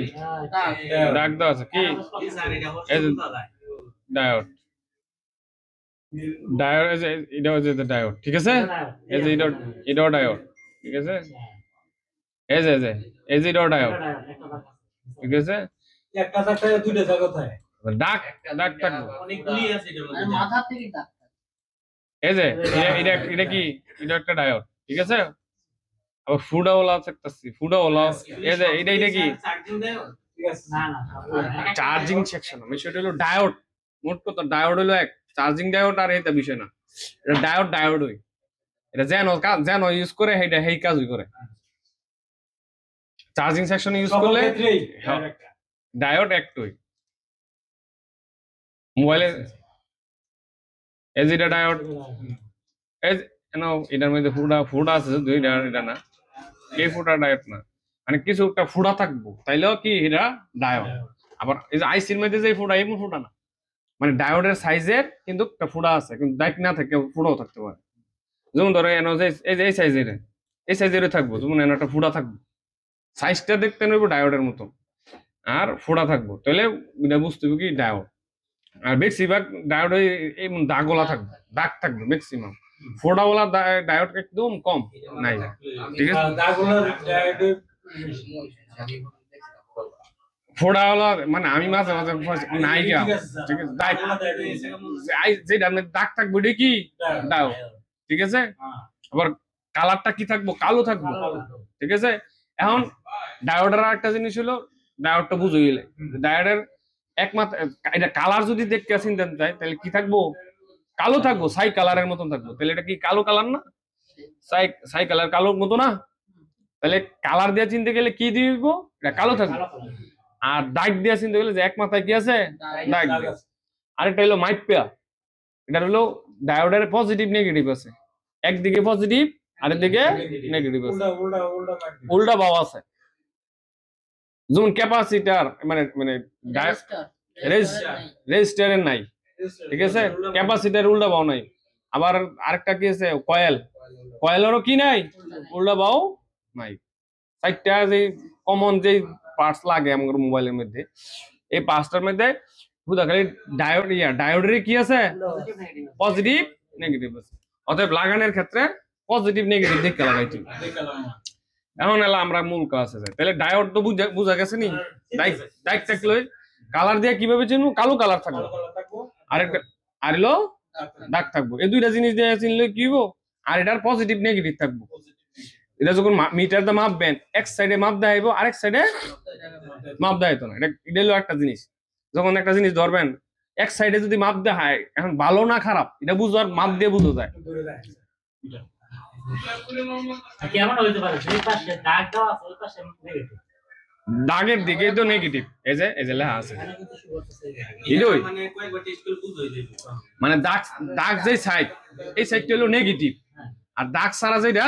Speaker 1: ডাক দাও আছে কি এই যে ডায়োড ডায়োড এই যে এটা হচ্ছে ডায়োড ঠিক আছে এই যে এটাও ডায়োড ঠিক আছে এই যে এটাও ডায়োড ঠিক আছে
Speaker 3: একটা জায়গায় দুইটা জায়গা থাকে
Speaker 1: ডাক ডাক থাকবে
Speaker 3: অনেকগুলি আছে এটার
Speaker 2: আর
Speaker 3: মধ্যে
Speaker 2: মাথা থেকে দাগ
Speaker 1: এই যে এটা কি এটা একটা ডায়োড ঠিক আছে আবার ফুডাওয়ালা থাকতেছি ফুডাওয়ালা এই যে এটা কি
Speaker 3: চার্জিং দেয় ঠিক আছে না না
Speaker 1: চার্জিং সেকশন বিষয়টা হলো ডায়োড মোট কথা ডায়োড হলো এক চার্জিং ডায়োড আর এটা বিষয় না এটা ডায়োড হই এটা যেন ইউজ করে সেইটা সেই কাজই করে চার্জিং সেকশন ইউজ করলে ডায়োড একটই মোবাইলে এই যে এটা ডায়োড এই এটার মধ্যে ফুডা আছে দুইটা এটা না এই ফুডা ডায়োড না মানে কিছু একটা ফুডা থাকবো তাইলেও কি এটা ডায়োড আবার এই যে আইসির মধ্যে যে ফুডা এমন ফুডা না মানে ডায়োডের সাইজের কিন্তু একটা ফুডা আছে কিন্তু ডাইট না থাকে ফুডাও থাকতে পারে যেমন ধরো এনো যে এই সাইজের থাকবো যেমন এনো একটা ফুডা থাকবো সাইজটা দেখতে নেব ডায়োডের মতো আর ফোড়া থাকবো তাহলে এটা বুঝতে হবে কি ডায়োড আর বেশিরভাগ ডায়োড এমন দাগওয়ালা থাকবে দাগ থাকবে ম্যাক্সিমাম ফোড়াওয়ালা ডায়োড একদম কম নাই ঠিক আছে
Speaker 3: দাগুলো ডায়োড
Speaker 1: ফোড়াওয়ালা মানে আমি মাঝে মাঝে নাই গা ঠিক আছে যেটা দাগ থাকবে এটা কি ডায়োড ঠিক আছে আবার কালারটা কি থাকবো কালো থাকবো ঠিক আছে এখন ডায়োডের একটা জিনিস হলো ডায়োডটা বুঝে গেলে ডায়োডের একমাত্র এটা কালার যদি দেখতে চিনতে চাই তাহলে কি থাকবো কালো থাকবো সাই কালারের মতন থাকবো তাহলে এটা কি কালো কালার না সাই কালার কালোর মতো না তাহলে কালার দিয়ে চিনতে গেলে কি দিব এটা কালো থাকবে আর দাগ দিয়ে চিনতে গেলে যে এক মাথায় কি আছে দাগ আরেকটা হলো মাইপিয়া এটা হলো ডায়োডের পজিটিভ নেগেটিভ আছে একদিকে পজিটিভ আরেকদিকে নেগেটিভ আছে উল্টা বাও আছে যেমন ক্যাপাসিটার মানে মানে রেজিস্টারের নাই ঠিক আছে ক্যাপাসিটার উল্টা বাও নাই আবার আরেকটা কি আছে কয়েলেরও কি নাই উল্টা বাও নাই চারটা যে কমন যে পার্টস লাগে আমাদের মোবাইলের মধ্যে এই পাঁচটার মধ্যে বুঝা খালি ডায়োডের কি আছে পজিটিভ নেগেটিভ আছে অতএব লাগানোর ক্ষেত্রে পজিটিভ নেগেটিভ দেখতে লাগাইছি এখন এলা আমরা মূল ক্লাসে যাই তাহলে ডায়োড তো বুঝা গেছে নি ডাইক থাকলে কালার দিয়ে কিভাবে চিনবো কালো কালার থাকবে আরেকটা আর হলো দাগ থাকবো এই দুইটা জিনিস দিয়ে চিনলে কি হবো আর এটার পজিটিভ নেগেটিভ থাকবো এটা যখন মিটার দিয়ে মাপবেন এক সাইডে মাপ দেখাইবো আরেক সাইডে মাপ দেখাইতো না এটা হলো একটা জিনিস যখন একটা জিনিস ধরবেন এক সাইডে যদি মাপ দেখায় এখন ভালো না খারাপ এটা বুঝবার মাপ দিয়ে বুঝা যায়
Speaker 3: কেমন হইতে পারে এই পাশে দাগ দাও আছে ওই পাশে নেগেটিভ
Speaker 1: দাগের দিকে তো নেগেটিভ এই যে লেখা আছে এটাই
Speaker 3: মানে কয়েকবার টেস্ট করে বুঝ হয়ে যাবে
Speaker 1: মানে দাগ যে সাইড এই সাইডটা হলো নেগেটিভ আর দাগ ছাড়া যেটা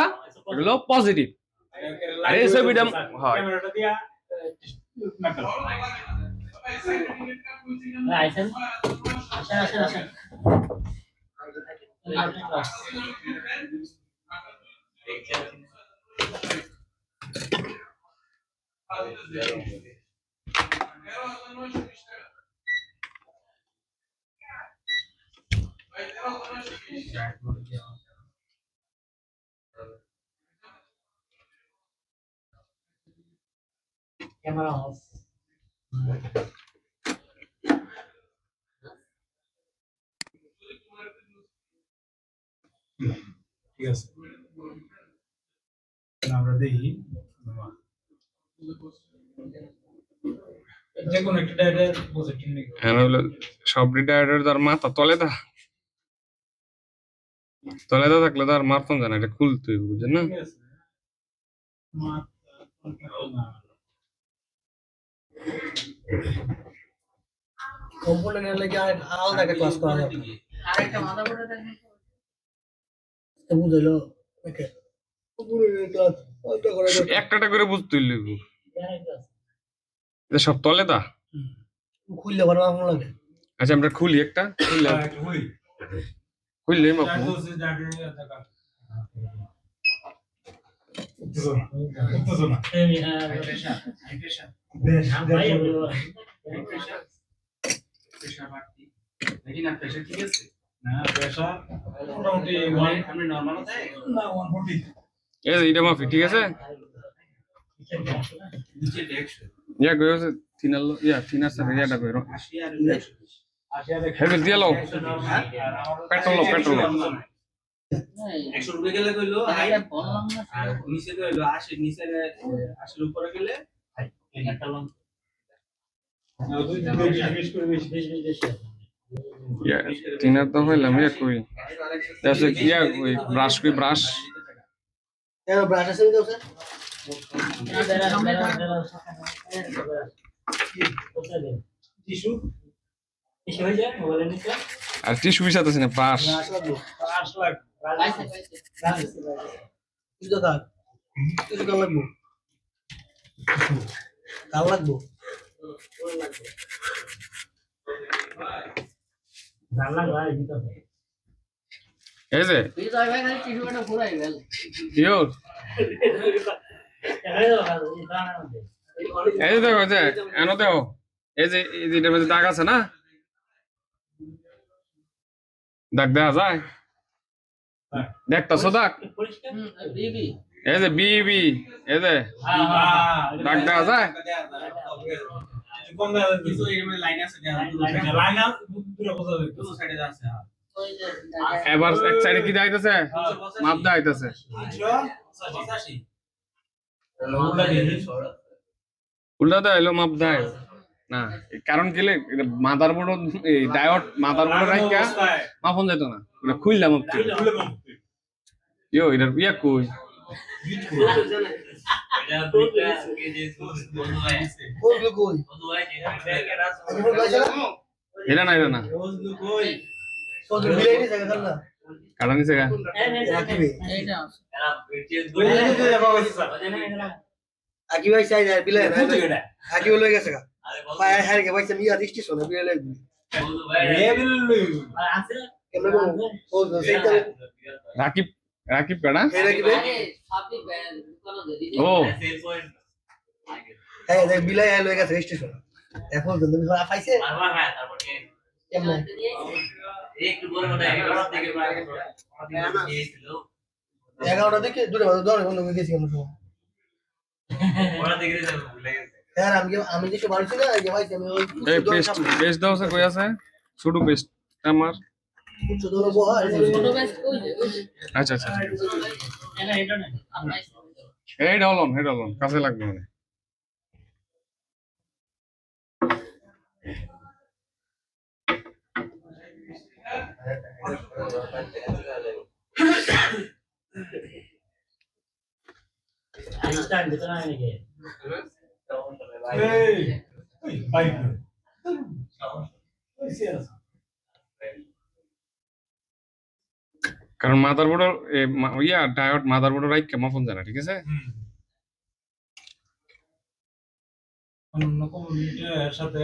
Speaker 1: হলো পজিটিভ আর এই ছবিটা হয়
Speaker 3: ক্যামেরাটা দিয়া
Speaker 2: আইছেন আসেন
Speaker 3: ক্যামেরা অফ।
Speaker 5: ঠিক আছে আমরা দেখি যে কোনো একটা ডায়ারের পজিটিভ নেই
Speaker 1: হ্যাঁ হলো সব রিটায়ার্ডের তার মাথা তলে দা থাকলে তো আর মারতাম জানা এটা খুলতে হইব বুঝছেন না
Speaker 5: ঠিক আছে
Speaker 4: কম্পিউটার লাগে আলাদা একটা ক্লাস করা যাবে
Speaker 2: আরেকটা মাথা পড়ে থাকে
Speaker 4: তো বুঝলো ওকে কম্পিউটার ক্লাস আলাদা করা যাবে
Speaker 1: একটা করে বুঝতে হইব এটা সব তলে দা
Speaker 4: খুললে বড় ভালো লাগে
Speaker 1: আচ্ছা আমরা খুলি একটা খুললে মাপু এই যে এটা মাপি ঠিক আছে ইয়া গয়ছে থিনাল ইয়া থিনার সাথে ইয়াটা কইরো হেভি দিয়ে লও পেট্রোল
Speaker 6: ₹100 গেলে কইলো
Speaker 2: এটা বললাম না
Speaker 6: আর নিচে কইলো 80 নিচে 80 উপরে গেলে
Speaker 3: একটা লং
Speaker 1: ইয়া থিনার তো হইলাম ইয়া কই তাহলে ইয়া কই ব্রাশ
Speaker 4: এর ব্রাশ আছে তো স্যার
Speaker 3: টিস্যু টিস্যু হয়ে যায় মোবাইলের নিচে
Speaker 1: আর টিস্যু বিছাতে আছে না ব্রাশ
Speaker 2: পাইছে
Speaker 4: কিছু দরকার কিছু কাল লাগবো
Speaker 3: জানলা ভাই ভিতর
Speaker 1: এই যে
Speaker 2: বিজয় ভাই খালি টিস্যুটা ঘুরাই গেল
Speaker 1: ইয়োর এই যে দেখো যে এনো দেখো এই যে এটার মধ্যে দাগ আছে না দাগ দেখা যায় দেখতেছো দাগ
Speaker 2: বিবি
Speaker 1: এই যে বিবি এই যে দাগ দেখা যায়
Speaker 6: কিছু এর মধ্যে লাইন আছে দুটো সাইডে আছে
Speaker 2: ওই যে
Speaker 1: এবার এক সাইডে কি দেখাইতেছে মাপ দেখাইতেছে
Speaker 6: 385
Speaker 1: উল্টা দেখাইলো মাপ দেয় না কারণ কি মাদারবোর্ড এই ডায়োড মাদারবোর্ড রাখিয়া মাপন যেত না এটা খুললাম মাপ ইয়ো এটা ইয়া কই
Speaker 4: বলবো কই
Speaker 1: এটা না
Speaker 4: তো বিলাই নি জায়গা না
Speaker 1: কারণ নিছে গা
Speaker 4: রাখিবে
Speaker 2: এইটা
Speaker 4: আকি ভাই চাই যায় বিলাই না আকি লই গেছে গা পায় হারে কে ভাই আমি আদিষ্টি শোনা বিলাই লাগবে
Speaker 3: আছে
Speaker 4: কেমন ও সেইটা
Speaker 1: রাকিব কাড়া
Speaker 4: এই রাখিবে
Speaker 2: আপনি কোনো দিদি
Speaker 1: ও
Speaker 4: হ্যাঁ দেখ বিলাই লই গেছে স্টেশন এখন তো তুমি পাইছে কেমন
Speaker 6: একটু বড় মানে 11 থেকে প্রায়
Speaker 4: 11টা থেকে দুটো দরে বন্ধ করে গেছি আমরা সময়
Speaker 6: ওরা দেখে ভুলে গেছে
Speaker 4: হ্যাঁ আমি যে বাড়ি ছিল যে ভাই আমি ওই
Speaker 1: এই পেস্ট দাও কই আছে শুধু পেস্ট আমার
Speaker 4: উচ্চ দরে বহা
Speaker 2: ছোট ব্যাস কই যে
Speaker 1: আচ্ছা
Speaker 3: এটা না
Speaker 2: আপনার
Speaker 1: এই ডাউনলোড কাছে লাগবে মানে
Speaker 3: আইনস্টাইন ভিতরে নাই নাকি
Speaker 1: কারণ মাদারবোর্ড ইয়া ডায়োড মাদারবোর্ড রাইট কেমন ফোন জানা ঠিক আছে
Speaker 5: অন্য কমিউনিটির সাথে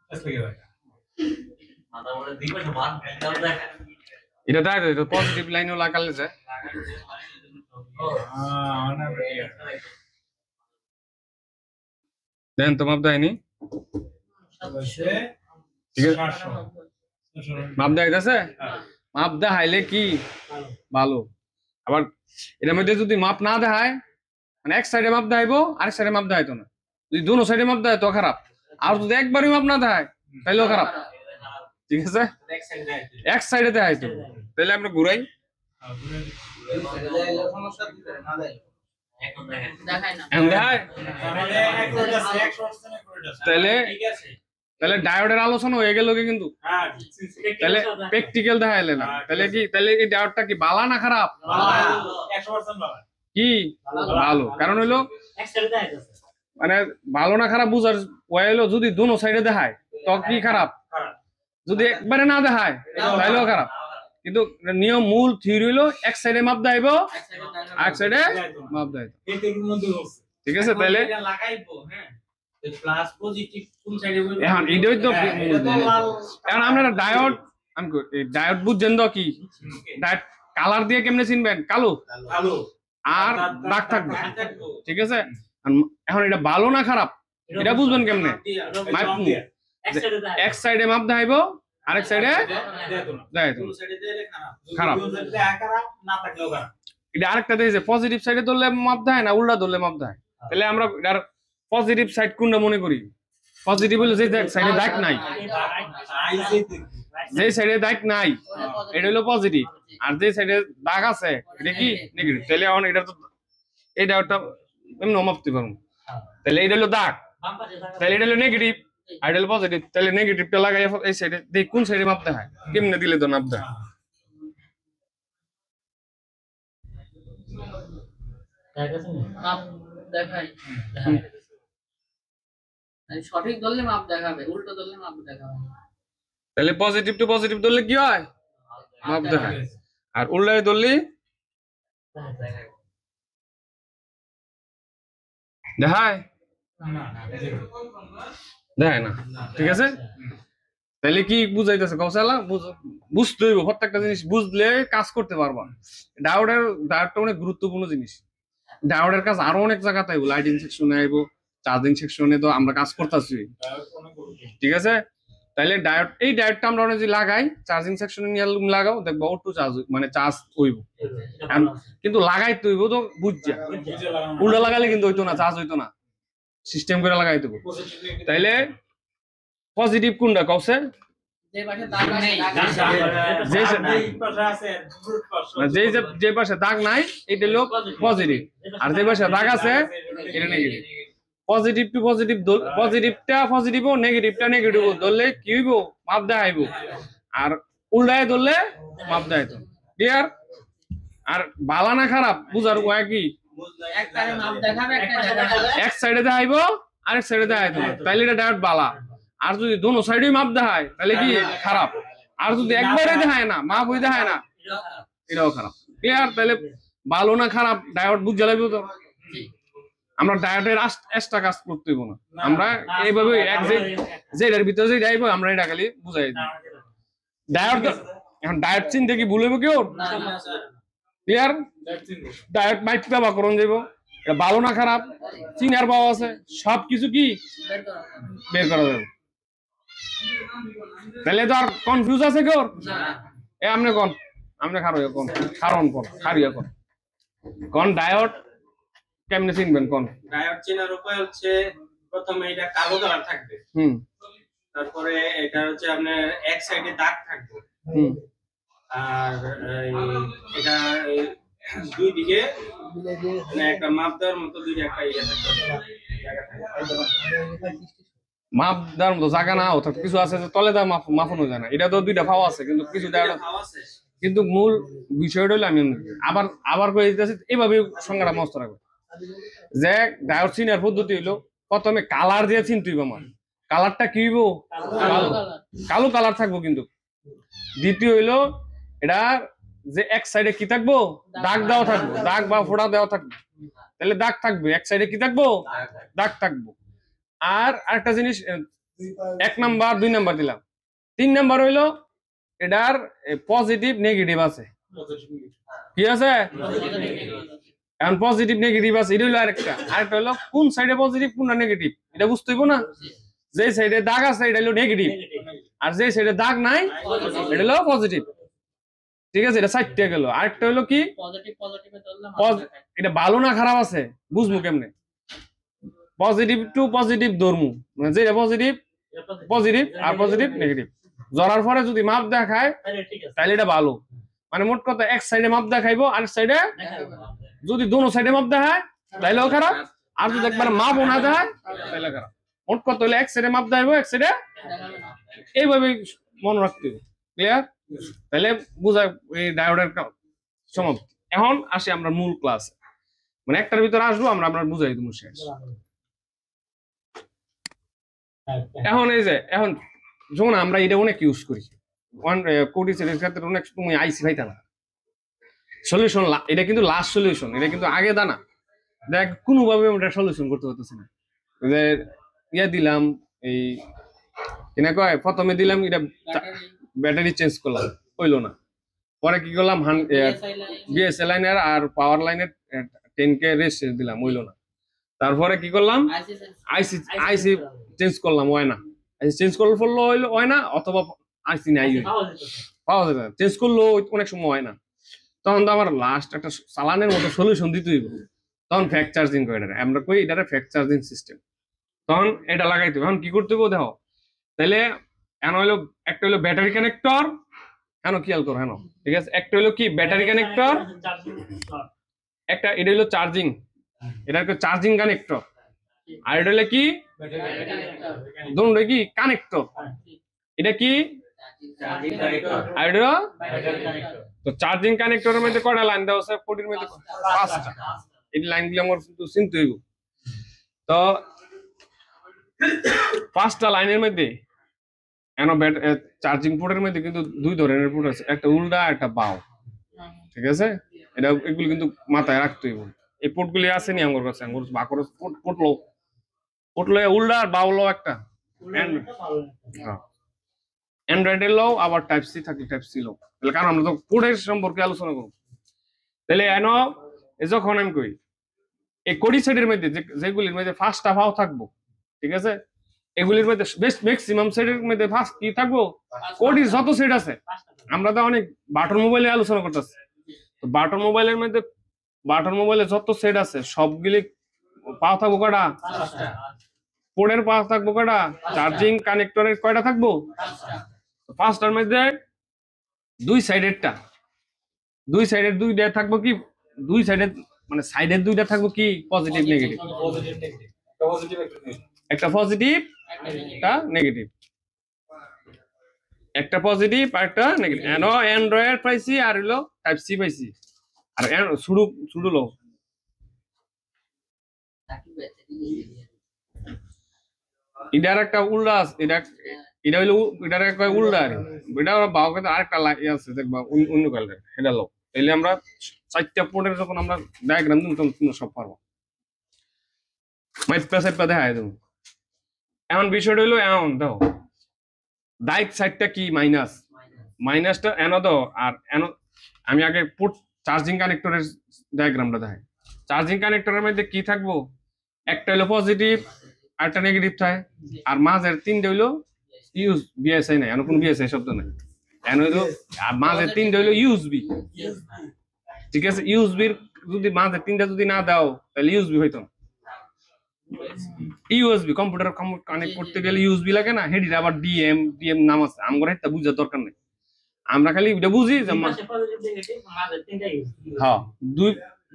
Speaker 5: কাজ লাগে ভাই
Speaker 6: মাথা বলে দিবে না মান ফেলটাও দেখা
Speaker 1: এটা দাঁড়ায় এটা পজিটিভ লাইনও লাগালে যায়
Speaker 5: অনেক
Speaker 1: দেন তো মাপ দেয়নি,
Speaker 5: সে
Speaker 1: ঠিক আছে
Speaker 5: 700
Speaker 1: মাপ দেখাইতেছে, মাপ দেখাইলে কি ভালো। আবার এটার মধ্যে যদি মাপ না দেখায়, মানে এক সাইডে মাপ দেখাইবো আরেক সাইডে মাপ দেখাইতো না, যদি দুনো সাইডে মাপ দেয় তো খারাপ, আর যদি একবারই মাপ না দেখায় তাইলেও খারাপ, ঠিক আছে
Speaker 6: এক সাইড দেয়
Speaker 1: এক সাইডে দেখাইতো। তাহলে আমরা ঘুরাই,
Speaker 4: সমস্যা দিতে না দেয়
Speaker 2: দেখায় না।
Speaker 1: এখন দেখায়,
Speaker 5: তাহলে অ্যাকুরেট আছে 100% অ্যাকুরেট আছে
Speaker 1: তাহলে
Speaker 6: ঠিক আছে
Speaker 1: তাহলে ডায়োডের আলোচনা হয়ে গেল কি, কিন্তু
Speaker 6: হ্যাঁ
Speaker 1: তাহলে প্র্যাকটিক্যাল দেখাইলে না, তাহলে কি তাহলে এই ডায়োডটা কি বালা না খারাপ?
Speaker 5: 100% ভালো
Speaker 1: কি ভালো, কারণ হইলো
Speaker 3: এক সাইডে দেখা যাচ্ছে
Speaker 1: মানে ভালো না খারাপ বুঝার ওয়াই হলো যদি দুনো সাইডে দেখায় তো কি খারাপ, যদি একবারে না দেখায় তাইলেও খারাপ। কিন্তু নিয়ম মূল থিওরি হইলো এক সাইডে মাপ দেখাইব এক সাইডে মাপ দেখাইতো,
Speaker 5: এতে উন্নতি হচ্ছে
Speaker 1: ঠিক আছে। তাইলে
Speaker 6: এটা লাগাইবো হ্যাঁ প্লাস পজিটিভ কোন সাইডে
Speaker 1: এখন এটাই তো
Speaker 5: এটা তো লাল
Speaker 1: এখন আপনারা ডায়োড ডায়োড বুঝছেন তো কি, ডায়োড কালার দিয়ে কেমনে চিনবেন, কালো
Speaker 5: আলো
Speaker 1: আর দাগ থাকবে,
Speaker 6: থাকবো
Speaker 1: ঠিক আছে। এখন এটা ভালো না খারাপ এটা বুঝবেন কেমনে, মাপ
Speaker 3: এক সাইডে দেখা
Speaker 1: এক সাইডে মাপ দেখাইব আরেক সাইডে
Speaker 5: দেখো না
Speaker 1: দেখাইতো,
Speaker 6: কোন সাইডে দিলে খারাপ
Speaker 1: খারাপ।
Speaker 5: দুই সাইডে খারাপ না থাকলেও খারাপ
Speaker 1: এটা আরেকটা দেখেছে পজিটিভ সাইডে ধরলে মাপ দেয় না উল্টা ধরলে মাপ দেয়, তাহলে আমরা এটার পজিটিভ সাইড কোনটা মনে করি, পজিটিভ হলো যে সাইডে দাগ নাই, যে সাইডে দাগ নাই এটা হলো পজিটিভ, আর যে সাইডে দাগ আছে এটা কি নেগেটিভ। তাহলে এখন এটা তো এই ডায়োডটা এমনি মাপতে পারবো, তাহলে এটা হলো দাগ,
Speaker 3: বাম পাশে দেখা
Speaker 1: তাহলে এটা হলো নেগেটিভ আর এটা হলো পজিটিভ, তাহলে নেগেটিভটা লাগাই এই সাইডে দেখ কোন সাইডে মাপ দেয়, কেমনে দিলে তো মাপ দেয়।
Speaker 3: দেখা যাচ্ছে না
Speaker 2: মাপ দেখায়, সঠিক ধরলে মাপ দেখাবে, উল্টো ধরলে মাপ দেখাবে না।
Speaker 1: তাহলে পজিটিভ টু পজিটিভ ধরলে কি হয়, মাপ দেখায়, আর উল্টায় ধরলে দেখায়
Speaker 5: না
Speaker 1: দেখায় না, ঠিক আছে। তাহলে কি বুঝাইতেছে কৌশলা, বুঝতে হইব, প্রত্যেকটা জিনিস বুঝলে কাজ করতে পারবা। ডায়োডটা অনেক গুরুত্বপূর্ণ জিনিস, ডায়োডের কাজ আরো অনেক জায়গাতে আইব, লাইটিং সেকশনে আইব, চার্জিং সেকশনে তো আমরা কাজ করতেছি, ঠিক আছে। তাহলে ডায়োড এই ডায়োডটা আমরা অনেক লাগাই চার্জিং সেকশনে নিয়ে লাগাও, দেখবো অটো চার্জ মানে চার্জ হইব, কিন্তু লাগাইতে হইব তো বুঝছা, উল্টা লাগালে কিন্তু হইতো না, চার্জ হইতো না, সিস্টেম করে লাগাইতে হইব। তাইলে পজিটিভ কোনটা কওছে,
Speaker 2: যে পাশে দাগ নেই
Speaker 1: যে পাশে দাগ নাই এটা হলো পজিটিভ, আর যে পাশে দাগ আছে এটা নেগেটিভ। পজিটিভ টু পজিটিভ, পজিটিভটা পজিটিভ ও নেগেটিভটা নেগেটিভ ধরলে কি হইব, মাপ দেখাইব, আর উল্টায় ধরলে মাপ দেখাইতো, ক্লিয়ার। আর বালা না খারাপ বুঝার উপায় কি,
Speaker 2: একটারে মাপ দেখাবে, একটা দেখাবে না।
Speaker 1: এক সাইডে দেখাইব আরেক সাইডে দেখাইতো না, তাইলে এটা ডায়োড বালা। আর যদি দোনো সাইডে মাপ দেখায় তাহলে কি খারাপ, আর যদি একবারে দেখায় না মাপ হই দেখায় না এটাও খারাপ, ক্লিয়ার। তাহলে ভালো না খারাপ ডায়োড বুঝতে লাগবে তো। আমরা ডায়োডের এক্সট্রা কাজ করতে হইব না, আমরা এইভাবে এক যেটার ভিতরে যে যাইবো আমরা এটা খালি বুঝাই দিই। ডায়োড এখন ডায়োড চিনতে কি ভুল হইব কেউ, ক্লিয়ার। ডায়োড মাইক ব্যবহার করুন যাইব, এটা ভালো না খারাপ চিনার পাওয়া আছে, সবকিছু কি
Speaker 2: বের করো।
Speaker 1: বের করা যাবে। তাহলে তো আর কনফিউজ আছে কেউ, এ আপনি কোন আপনি কারণ কোন খারিয়া কোন ডায়োড কেমনে চিনবেন কোন?
Speaker 6: ডায়োড চেনার উপায় হচ্ছে প্রথমে এটা কালো কালার থাকবে, তারপরে এটা হচ্ছে আপনার এক সাইডে দাগ থাকবে, আর এটা দুই দিকে মানে একটা মাপ দেওয়ার মতো দুইটা একটা ইয়ে থাকবে, জায়গা থাকবে।
Speaker 1: মাপ দেওয়ার মতো জায়গা না অর্থাৎ কিছু আছে যে তলে দেওয়া মাপানো যায় না, এটা তো দুইটা ভাও আছে কিন্তু কিছু দেওয়া,
Speaker 6: ভাব আছে।
Speaker 1: কিন্তু মূল বিষয়টা হলো আমি আবার করে দিতেছি এইভাবে সংজ্ঞাটা মস্ত রাখবে যে ডায়োড চিনার পদ্ধতি হইলো প্রথমে কালার দিয়ে চিনতে হইব, আমার কালারটা কি হইব, কালো কালার থাকবো, কিন্তু দ্বিতীয় হইলো এটা যে এক সাইডে কি থাকবো, দাগ দেওয়া থাকবো, দাগ বা ফোড়া দেওয়া থাকবে, তাহলে দাগ থাকবে, এক সাইডে কি থাকবো, দাগ থাকবো। আর আরেকটা জিনিস 1 নাম্বার 2 নাম্বার দিলাম, 3 নাম্বার হইলো এটার পজিটিভ নেগেটিভ আছে, কি আছে, এখন পজিটিভ নেগেটিভ আছে, এটা হলো আরেকটা হলো কোন সাইডে পজিটিভ কোনটা নেগেটিভ এটা বুঝতে হইব না। যে সাইডে দাগ আছে এটা হলো নেগেটিভ, আর যে সাইডে দাগ নাই এটা হলো পজিটিভ। ঠিক আছে, এটা সাইডটা গেল। আরেকটা হলো কি
Speaker 2: পজিটিভ পজিটিভে ধরলে মাপ
Speaker 1: পজ-
Speaker 2: দেখায়।
Speaker 1: এটা ভালো না খারাপ আছে বুঝবো কেমনে? পজিটিভ টু পজিটিভ ধরমু, মানে যেটা পজিটিভ পজিটিভ আর পজিটিভ নেগেটিভ জড়ার পরে যদি মাপ দেখায়
Speaker 3: ঠিক আছে
Speaker 1: তাহলে এটা ভালো। মানে মোট কথা এক সাইডে মাপ দেখাইবো, আর সাইডে যদি দোনো সাইডে মাপ দেখায় তাহলেও খারাপ, আর যদি একবার মাপ না দেখায় তাহলে খারাপ। মোট কথা হলে এক সাইডে মাপ দেখাইবো, এক সাইডে
Speaker 2: দেখাবে না।
Speaker 1: এইভাবে মনে রাখতে হবে। ক্লিয়ার? তাহলে বুঝা এই ডায়োডের সমাপ্তি। এখন আসি আমরা মূল ক্লাস, মানে একটার ভিতরে আসবো আমরা বুঝাই দেবো শেষ। এখন এই যে এখন যখন আমরা এটা অনেক ইউজ করি কোডি সিরিজ ক্ষেত্রে অনেক তুমি আইসি পাইতা না সলিউশন, এটা কিন্তু লাস্ট সলিউশন, এটা কিন্তু আগে দানা দেখ কোনোভাবে আমরা সলিউশন করতে পারতেছি না। যে ইয়া দিলাম এই কিনা কয় প্রথমে দিলাম এটা ব্যাটারি চেঞ্জ করলাম, হইলো না। পরে কি করলাম
Speaker 2: PSI লাইন,
Speaker 1: বিএসএল লাইনের আর পাওয়ার লাইনের 10K রেজিস্ট্যান্স দিলাম, হইলো না। তারপরে কি করলাম
Speaker 2: IC সেন্স,
Speaker 1: আইসি চেঞ্জ করলাম, হয় না। আইসি চেঞ্জ করলে হয় না, অথবা আইসি নাই পাওয়া যাবে, চেঞ্জ করলেও অনেক সময় হয় না। তখন তো আমার লাস্ট একটা চালানের মতো সলিউশন দিতে হইব, তখন ফ্যাক চার্জিং করে এটা আমরা কই এটা ফ্যাক চার্জিং সিস্টেম। তখন এটা লাগাইতে হবে। এখন কি করতে হবে দেখো, তাহলে এখন হইলো একটা হইলো ব্যাটারি কানেক্টর, হেন খেয়াল করো হেন, ঠিক আছে। একটা হইলো কি ব্যাটারি কানেক্টর, একটা এটা হইলো চার্জিং, এটা একটা চার্জিং কানেক্টর, আর এটা হলো কি দুটোই কি কানেক্টর, এটা কি আর এটা হলো তো চার্জিং কানেক্টরের মধ্যে কয়টা লাইন দেওয়া আছে? কোডির মধ্যে 5টা। এই লাইনগুলো আমার কিন্তু চিনতে হইব। তো 5টা লাইনের মধ্যে চার্জিং পোর্টের মধ্যে কিন্তু দুই ধরনের পোর্ট আছে, একটা উল্টা একটা বাও। ঠিক আছে, এটা এগুলো কিন্তু মাথায় রাখতে হইব। এই পোর্টগুলি আছে নি আমার কাছে, আমার বাকর পোর্ট লো উল্টা আর বাও লো একটা অ্যান্ড্রয়েডের লো, আবার টাইপ সি থাকলে টাইপ সি লো। তাহলে কারণ আমরা তো কোডের সম্পর্কে আলোচনা করব। তাহলে যখন আমি কই এই কোডি সেটের মধ্যে যেগুলির মধ্যে 5টা ভাও থাকবো, ঠিক আছে, এগুলির মধ্যে বেস্ট ম্যাক্সিমাম সেটের মধ্যে ফার্স্ট কি থাকবো? কোডির যত সেট আছে, আমরা তো অনেক বাটন মোবাইলে আলোচনা করতেছি, তো বাটন মোবাইলে যত সেট আছে সবগুলি পাওয়া থাকবো কয়টা? পোর্টের পাওয়া থাকবো কয়টা? চার্জিং কানেক্টরের কয়টা থাকবো? 5টার মধ্যে দুই সাইডের দুইটা থাকবো কি, দুই সাইডের মানে সাইডের দুইটা থাকবো কি পজিটিভ নেগেটিভ, একটা পজিটিভ একটা নেগেটিভ, একটা পজিটিভ আর একটা নেগেটিভ। অ্যান্ড্রয়েড পাইছি আর হলো টাইপ সি পাইছি, আর শুরু লো এটার একটা উল্টা আছে, এটা হইলো এটার একটা উল্টা, আর এটা বাও কিন্তু আরেকটা আছে দেখবা অন্য কালারের, এটা লো। তাইলে আমরা 4টা পোর্টের যখন আমরা ডায়াগ্রাম দিই তখন তোমরা সব পারবো, মাইপা সাইপা দেখায় দেবো। এখন বিষয়টা হইলো এমন দাও ডাইট সাইডটা কি মাইনাসটা এনো দাও, আর এনো আমি আগে পোর্ট চার্জিং কানেক্টরের ডায়াগ্রামটা দেখাই। চার্জিং কানেক্টরের মধ্যে কি থাকবো? একটা হইলো পজিটিভ আর একটা নেগেটিভ থাকে, আর মাঝের 3টা হইলো ইউজ বিএসআই নাই, এনো কোনো বিএসআই শব্দ নাই, এন হইলো আর মাঝের 3টা হইলো ইউএসবি। ঠিক আছে, ইউএসবির যদি মাঝের 3টা যদি না দাও তাহলে ইউএসবি হইতো না। ইউএসবি কম্পিউটার কানেক্ট করতে গেলে ইউএসবি লাগে না, হেডির আবার ডিএম নাম আছে, আমার এটা বুঝার দরকার নেই, আমরা খালি এটা বুঝি যে হ্যাঁ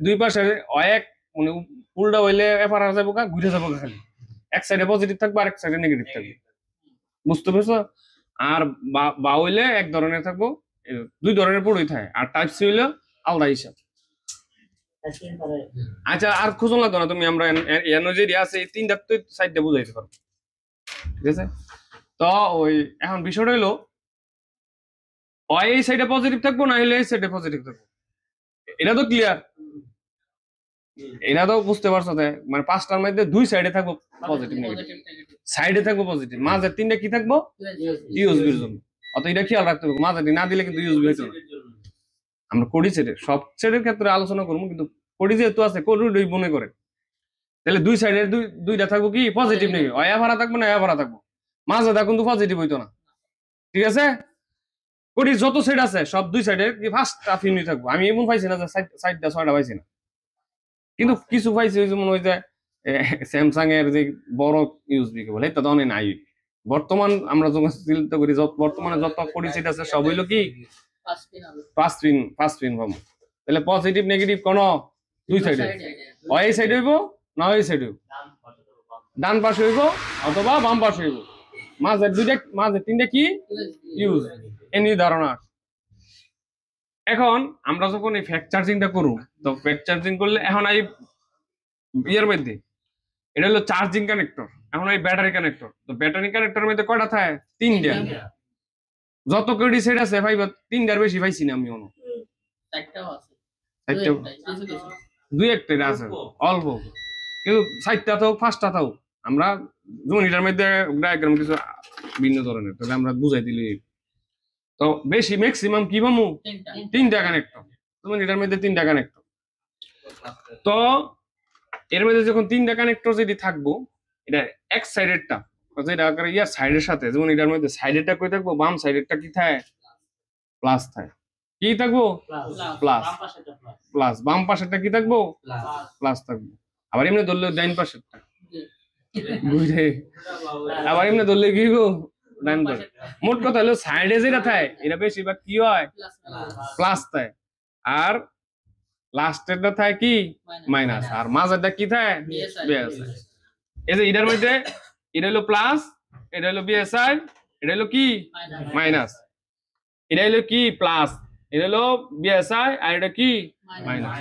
Speaker 1: দুই পাশে এক মানে উল্টা হইলে এপার যাবো কা ঘুরে যাবো, খালি এক সাইডে পজিটিভ থাকবে আর এক সাইডে নেগেটিভ থাকবে, বুঝতে পেরেছো? আর বা হইলে এক ধরনের থাকবো, দুই ধরনের পড়ই থাকে, আর টাইপ সি হইলে আলাদা হিসাব। আচ্ছা, আর খুঁজো লাগতো না তুমি, আমরা এনার্জি আছে এই 3টা তো সাইডটা বুঝাইতে পারবো। ঠিক আছে, তো ওই এখন বিষয়টা হইলো এই সাইডে পজিটিভ থাকবো না হলে এই সাইডে পজিটিভ থাকবো, এটা তো ক্লিয়ার, এটা তো বুঝতে পারছো? মানে 5টার মধ্যে দুই সাইডে থাকবো পজিটিভ নেগেটিভ, সাইডে থাকবো পজিটিভ, মাঝের 3টা কি থাকবো? ইউএসবির জন্য। অত এটা খেয়াল রাখতে হবে, মাঝের না দিলে কিন্তু ইউএসবি হইতো না। আমরা কোডি সেটের সব সেটের ক্ষেত্রে আলোচনা করবো, কিন্তু কোটি যেহেতু আছে কোটি মনে করে, তাহলে দুই সাইডের দুইটা থাকবো কি পজিটিভ নেগেটিভ, অয়া ভাড়া থাকবো না অয়া ভাড়া থাকবো, মাঝে থাকুন তো পজিটিভ হইতো না, ঠিক আছে? কোটির যত সাইড আছে সব দুই সাইডের কি ফার্স্ট হাফ ইউনিট থাকবো। আমি এমন পাইছি না যে সাইডটা 6টা পাইছি না, কিন্তু কিছু পাইছি ওই যেমন ওই যে স্যামসাং এর যে বড় ইউএসবি কেবল এটা তো অনেক নাই। বর্তমান আমরা যখন চিন্তা করি বর্তমানে যত কোটি সেট আছে সব হইলো কি ফার্স্ট পিন পাবো। তাহলে পজিটিভ নেগেটিভ কোন দুই সাইডে, হয় এই সাইড হইব না ওই সাইড হইব, ডান পাশে হইব অথবা বাম পাশে হইব, মাঝে তিনটা কি ইউজ এনি ধারণা। এখন আমরা যখন এই ফ্যাক্ট চার্জিংটা করব, তো ফ্যাক্ট চার্জিং করলে এখন এই ইয়ের মধ্যে এটা হলো চার্জিং কানেক্টর, এখন এই ব্যাটারি কানেক্টর। তো ব্যাটারি কানেক্টরের মধ্যে কয়টা থাকে? 3টা। যত কোটি সেট আছে ভাই 3টার বেশি পাইছি না আমি অনু,
Speaker 2: 4টাও আছে,
Speaker 1: 4টা দুই একটা আছে অল্প, কিন্তু 4টা থাও 5টা থাও আমরা যেমন এটার মধ্যে ডায়াগ্রাম কিছু ভিন্ন ধরনের, তাহলে আমরা বুঝাই দিলি। তো বেশি ম্যাক্সিমাম কি পামু? 3টা কানেক্টর। যেমন এটার মধ্যে 3টা কানেক্টর, তো এর মধ্যে যখন 3টা কানেক্টর যদি থাকবো, এটা এক সাইডেরটা যেটা ইয়ার সাইডের সাথে, যেমন এটার মধ্যে সাইডেরটা কই থাকবো, বাম সাইডেরটা কি থাকে? প্লাস থাকে। কি থাকবো? প্লাস। প্লাস। বাম পাশেরটা কি থাকবো? প্লাস থাকবো। আবার এমনি ধরলে ডাইন পাশেরটা বুঝে, আবার এমনি ধরলে কি গো ডাইন পাশে। মোট কথা হলো সাইডে যেটা থাকে এটা বেশিরভাগ কি হয়? প্লাস থাকে, আর লাস্টেরটা থাকে কি? মাইনাস, আর মাঝেরটা কি থাকে? বিএসআই। এই যে এটার মধ্যে এটা হলো প্লাস, এটা হলো বিএসআই, এটা হলো কি মাইনাস, এটা হলো কি প্লাস, এটা হলো বিএসআই, আর এটা কি মাইনাস।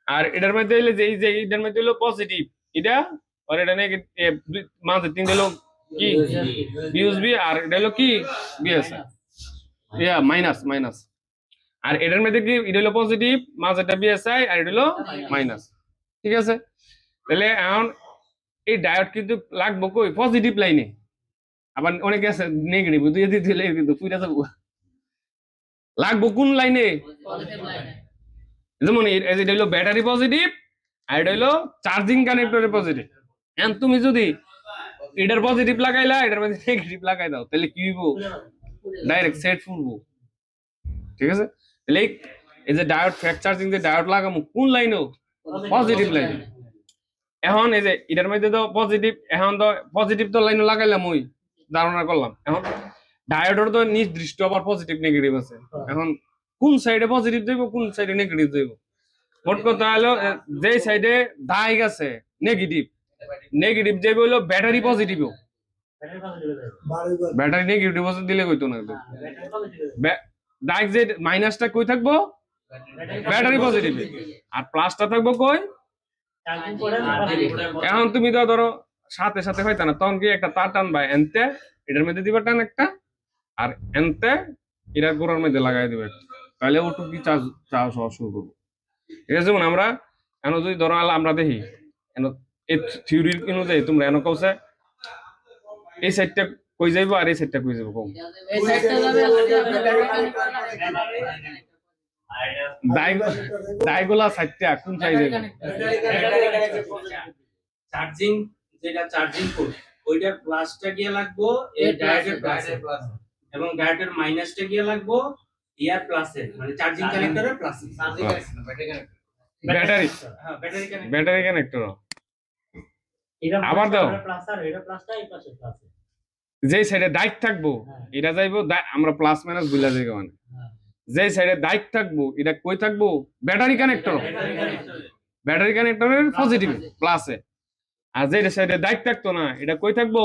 Speaker 1: আর এটার মধ্যে হলো যে এই যে এটার মধ্যে হলো পজিটিভ এটা, আর এটা নেগেটিভ, মাঝে 3টা হলো কি বিএসবি, আর এটা হলো কি বিএসআই, ইয়া মাইনাস মাইনাস। আর এটার মধ্যে কি এটা হলো পজিটিভ, মাঝেটা বিএসআই, আর এটা হলো মাইনাস, ঠিক আছে? তাহলে এখন এই ডায়োড কিন্তু লাগবো কই? পজিটিভ লাইনে। আবার অনেকে আছে নেগেটিভ দিয়ে দিলে কিন্তু পুরা যাবো, লাগবো কোন লাইনে? যেমন এটা হলো ব্যাটারি পজিটিভ, আর এটা হলো চার্জিং কানেক্টরের পজিটিভ। এখন তুমি যদি এটার পজিটিভ লাগাইলা, এটার মধ্যে নেগেটিভ লাগাই দাও, তাহলে কি হইব? ডাইরেক্ট সেট ফুলবো, ঠিক আছে? তাহলে এই যে ডায়োড ফ্যাক্ট চার্জিং যে ডায়োড লাগামু কোন লাইনেও? পজিটিভ লাইনে। এখন এই যে এটার মধ্যে তো পজিটিভ, এখন তো পজিটিভ তো লাইনে লাগাইলাম, ওই ধারণা করলাম। এখন ডায়োডের তো নির্দিষ্ট আবার পজিটিভ নেগেটিভ আছে, এখন কোন সাইডে পজিটিভ যাইব কোন সাইডে নেগেটিভ যাইব? মোট কথা হলো যে সাইডে দাগ আছে নেগেটিভ, নেগেটিভ যাইব হলো ব্যাটারি পজিটিভ, ব্যাটারি নেগেটিভ দিলে কইতো না। দাগ যে মাইনাসটা কই থাকবো? ব্যাটারি পজিটিভ, আর প্লাসটা থাকবো কই? এখন তুমি তো ধরো সাথে সাথে হইতা না, তখন কি একটা তার টানবা, এনতে এটার মধ্যে দিবা টান একটা, আর এনতে এটার গোড়ার মধ্যে লাগাই দিবে, তাহলে ওটুকু কি চার্জ হওয়া শুরু করবো, ঠিক আছে? যেমন আমরা এখন যদি ধরো আমরা দেখি এই থিওরির অনুযায়ী তোমরা এনে কৌছে এই সাইডটা কই যাইবো আর এই সাইডটা কই যাইবো? কম
Speaker 2: এই সাইডটা যাবে
Speaker 1: দাইগুলা সাইডটা কোন সাইডে?
Speaker 6: চার্জিং যেটা চার্জিং পোর্ট ওইটার প্লাসটা গিয়ে লাগবো এই ডায়োডের প্লাসে, এবং ডায়োডের মাইনাসটা গিয়ে লাগবো ইয়ার প্লাসে, মানে চার্জিং কানেক্টরের প্লাসে।
Speaker 1: ব্যাটারি,
Speaker 6: হ্যাঁ ব্যাটারি কানেক্টর,
Speaker 1: ব্যাটারি কানেক্টর। আবার দাও যে সাইডে ডাইট থাকবো এটা যাইবো, আমরা প্লাস মাইনাস বুঝলা যাইবো, মানে যে সাইডে ডাইট থাকবো এটা কই থাকবো? ব্যাটারি কানেক্টর, ব্যাটারি কানেক্টরের পজিটিভ প্লাসে। আর যে সাইডে ডাইট থাকতো না এটা কই থাকবো?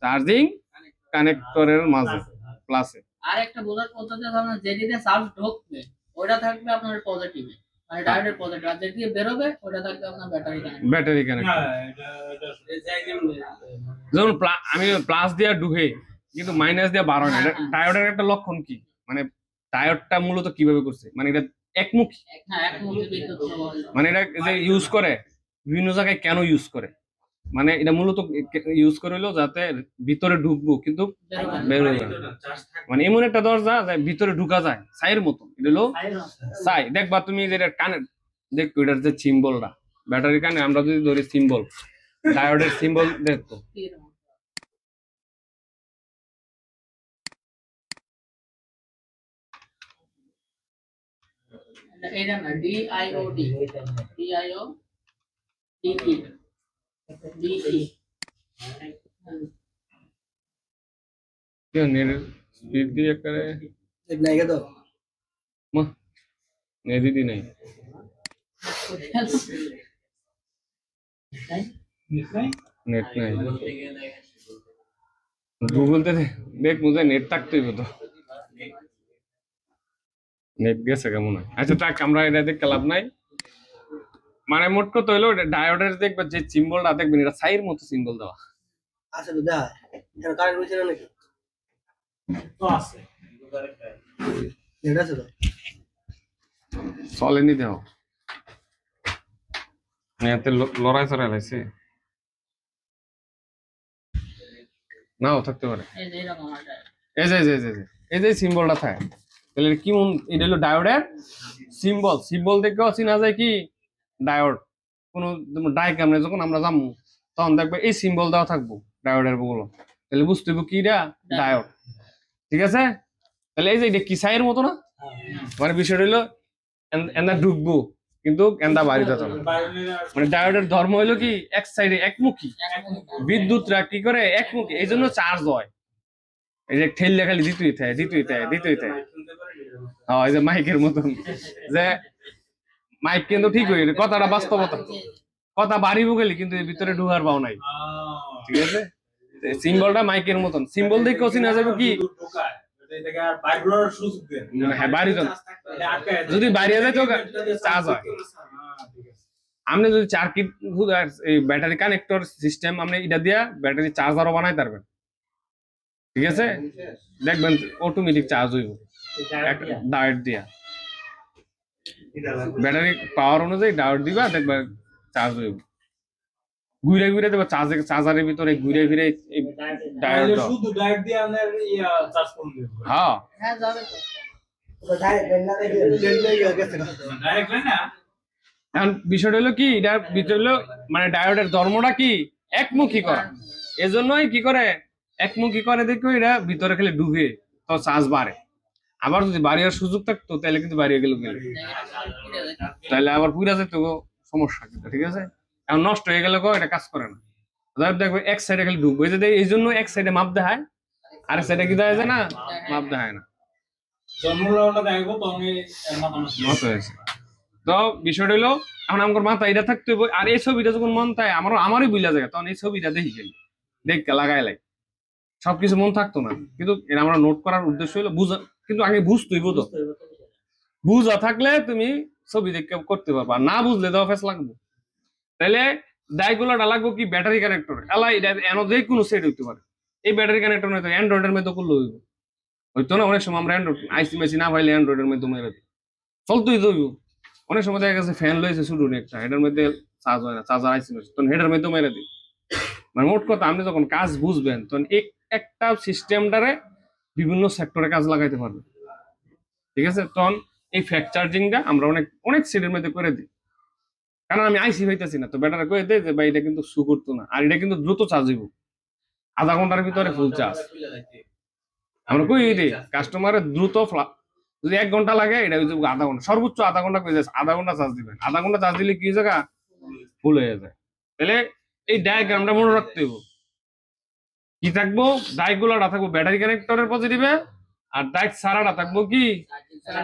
Speaker 1: চার্জিং কানেক্টরের মাঝে প্লাসে।
Speaker 2: আর একটা বোঝার পদ্ধতি আছে, আপনার যেদিকে চার্জ ঢুকবে ওটা থাকবে আপনার পজিটিভে, মানে ডায়োডের পজিটিভ, আর যেদিকে বের হবে ওটা থাকবে আপনার ব্যাটারি কানেক্টর।
Speaker 1: ব্যাটারি কানেক্টর যেমন আমি প্লাস দিয়ে ঢুকে কিন্তু মাইনাস দিয়ে বার হয় না, এটা ডায়োডের একটা লক্ষণ কি? মানে ডায়োডটা মূলত কিভাবে করছে, মানে এটা একমুখী,
Speaker 2: হ্যাঁ একমুখী বিদ্যুৎ প্রবাহ,
Speaker 1: মানে এটা যে ইউজ করে বিভিন্ন জায়গায় কেন ইউজ করে? মানে এটা মূলত ইউজ করে হলো যাতে ভিতরে ঢুকবো কিন্তু বের হয়ে যাবে। মানে এমন একটা দরজা যে ভিতরে ঢুকা যায় ছাইয়ের মতো, এটা হলো ছাই। দেখবা তুমি যেটা কানে দেখো, এটার যে সিম্বলটা ব্যাটারি কানে আমরা যদি ধরি সিম্বল, ডায়োডের সিম্বল দেখো,
Speaker 2: এটা না DIOD DE
Speaker 1: কেউ নেট স্পিড দিয়ে করে
Speaker 4: নাই তো
Speaker 1: নেট দি নাই নেট নাই গুগল তে দেখ মুঝে নেট থাকতেই হতো, নেট গেছে কেমন হয়। আচ্ছা থাক, আমরা এটা দেখতে লাভ নাই। মানে মোট কথা হইলো ডায়োডের দেখবে যে সিম্বলটা দেখবেন এটা ছাইয়ের মতো সিম্বল দেওয়া
Speaker 4: আছে তো দা এখানে কারেন্ট হইছে না নাকি
Speaker 5: তো আছে
Speaker 4: এটা আছে তো
Speaker 1: চলেনি দেও এতে লড়াই চড়াই লাইছে নাও থাকতে পারে।
Speaker 2: এই যে এরকম আছে,
Speaker 1: এই যে সিম্বলটা থাকে, তাহলে কি এটা হলো ডায়োডের সিম্বল। সিম্বল দেখেও চিনা যায় কি ডায়োড। কোনো ডায়াগ্রামে যখন আমরা যাবো তখন দেখবে এই সিম্বল দেওয়া থাকবো ডায়োডের গুলো, তাহলে বুঝতে হবে কি ডায়োড। ঠিক আছে, তাহলে এই যে এটা কি ছাইয়ের মতো না, মানে বিষয়টা হলো এন্দা ঢুকবো কিন্তু এন্দা বাইরে যেত না। মানে ডায়োডের ধর্ম হইলো কি এক সাইডে একমুখী, বিদ্যুৎরা কি করে একমুখী, এই জন্য চার্জ হয়। এই যে ঠেললে খালি দিতেই থাকে। হ্যাঁ, এই যে মাইকের মতন, যে মাইক কিন্তু ঠিক হয়ে গেছে, কথাটা বাস্তবতা, কথা বাড়িব গেলি কিন্তু এর ভিতরে ঢুকার পাও নাই। ঠিক আছে, সিম্বলটা মাইকের মতন, সিম্বল দেখে চিনা যাবে কি হ্যাঁ বাড়ি যদি বাড়িয়ে যায় তো চার্জ হয়। আপনি যদি সার্কিট ব্যাটারি কানেক্টর সিস্টেম আপনি এটা দিয়া ব্যাটারি চার্জারও বানাই পারবেন। ঠিক আছে, দেখবেন অটোমেটিক চার্জ হইব ডায়োড দিয়া, ব্যাটারি পাওয়ার অনুযায়ী ডায়োড দিবা দেখবেন চার্জ হইব। ঘুরে ঘুরে দেবা চার্জারের ভিতরে ঘুরে ঘুরে ডায়োড
Speaker 5: শুধু ডায়োড দিয়ে আপনার চার্জ করুন।
Speaker 1: হ্যাঁ
Speaker 2: হ্যাঁ যাবে তো।
Speaker 5: ডাইরেক্ট না,
Speaker 1: এখন বিষয়টা হলো কি এটার ভিতরে হলো মানে ডায়োডের ধর্মটা কি একমুখী করা, এজন্যই কি করে একমুখী করে দেখো এটা ভিতরে খেলে ঢুকে তো চার্জ বাড়ে। আবার যদি বাড়িয়ার সুযোগ থাকতো তাহলে কিন্তু বাড়িয়ে গেল তাহলে আবার পুরা যেত সমস্যা কিন্তু। ঠিক আছে, এখন নষ্ট হয়ে গেলে এটা কাজ করে না। দেখবে এক সাইডে খালি ঢুকবো, এই জন্য এক সাইডে মাপ দেখায় আর এক সাইডে কি দেয় যায় না, মাপ দেখায় না। মত হয়েছে তো বিষয়টা হলো এখন আমার মাথা এটা থাকতে হবে। আর এই ছবিটা যখন মন তাই আমারই বুঝলা যায় তখন এই ছবিটা দেখি গেলি দেখতে লাগাই লাই সবকিছু মন থাকতো না, কিন্তু এটা আমরা নোট করার উদ্দেশ্য হলো বুঝা, কিন্তু আগে বুঝতেই বুঝো, বুঝা থাকলে তুমি ছবি দেখে করতে পারবা, না বুঝলে তো অফেস লাগবো। তাহলে ডাইগুলোটা লাগবো কি ব্যাটারি কানেক্টর এলাই এন যে কোনো সেট হইতে পারে। এই ব্যাটারি কানেক্টর নয়তো অ্যান্ড্রয়েডের মধ্যে করলে হইব, হইতো না। অনেক সময় আমরা অ্যান্ড্রয়েড আইসি মেসি না পাইলে অ্যান্ড্রয়েডের মধ্যে মেরে দিই, চলতেই তো অনেক সময় দেখা গেছে ফ্যান লয়েছে শুধু একটা, এটার মধ্যে চার্জ হয় না, চার্জার আইসি মেসি তখন হেডের মধ্যে মেরে দিই। মানে মোট কথা আপনি যখন কাজ বুঝবেন তখন একটা সিস্টেমটারে বিভিন্ন সেক্টরে কাজ লাগাইতে পারবে। ঠিক আছে, তখন এই ফ্যাক্ট চার্জিংটা আমরা অনেক সেটের মধ্যে করে দিই, কারণ আমি আইসি হইতেছি না তো ব্যাটারি করে দেয় যে ভাই এটা কিন্তু শু করতো না, আর এটা কিন্তু দ্রুত চার্জ হইব, আধা ঘন্টার ভিতরে ফুল চার্জ। আমরা কই দিই কাস্টমারের দ্রুত যদি 1 ঘন্টা লাগে এটা আধা ঘন্টা, সর্বোচ্চ আধা ঘন্টা করে যাচ্ছে, আধা ঘন্টা চার্জ দিবেন। আধা ঘন্টা চার্জ দিলে কি জায়গা ফুল হয়ে যায়। তাহলে এই ডায়াগ্রামটা মনে রাখতে হবে, কি থাকবো ডাইগুলোটা থাকবো ব্যাটারি কানেক্টরের পজিটিভে আর ডাইক সারাটা থাকবো কি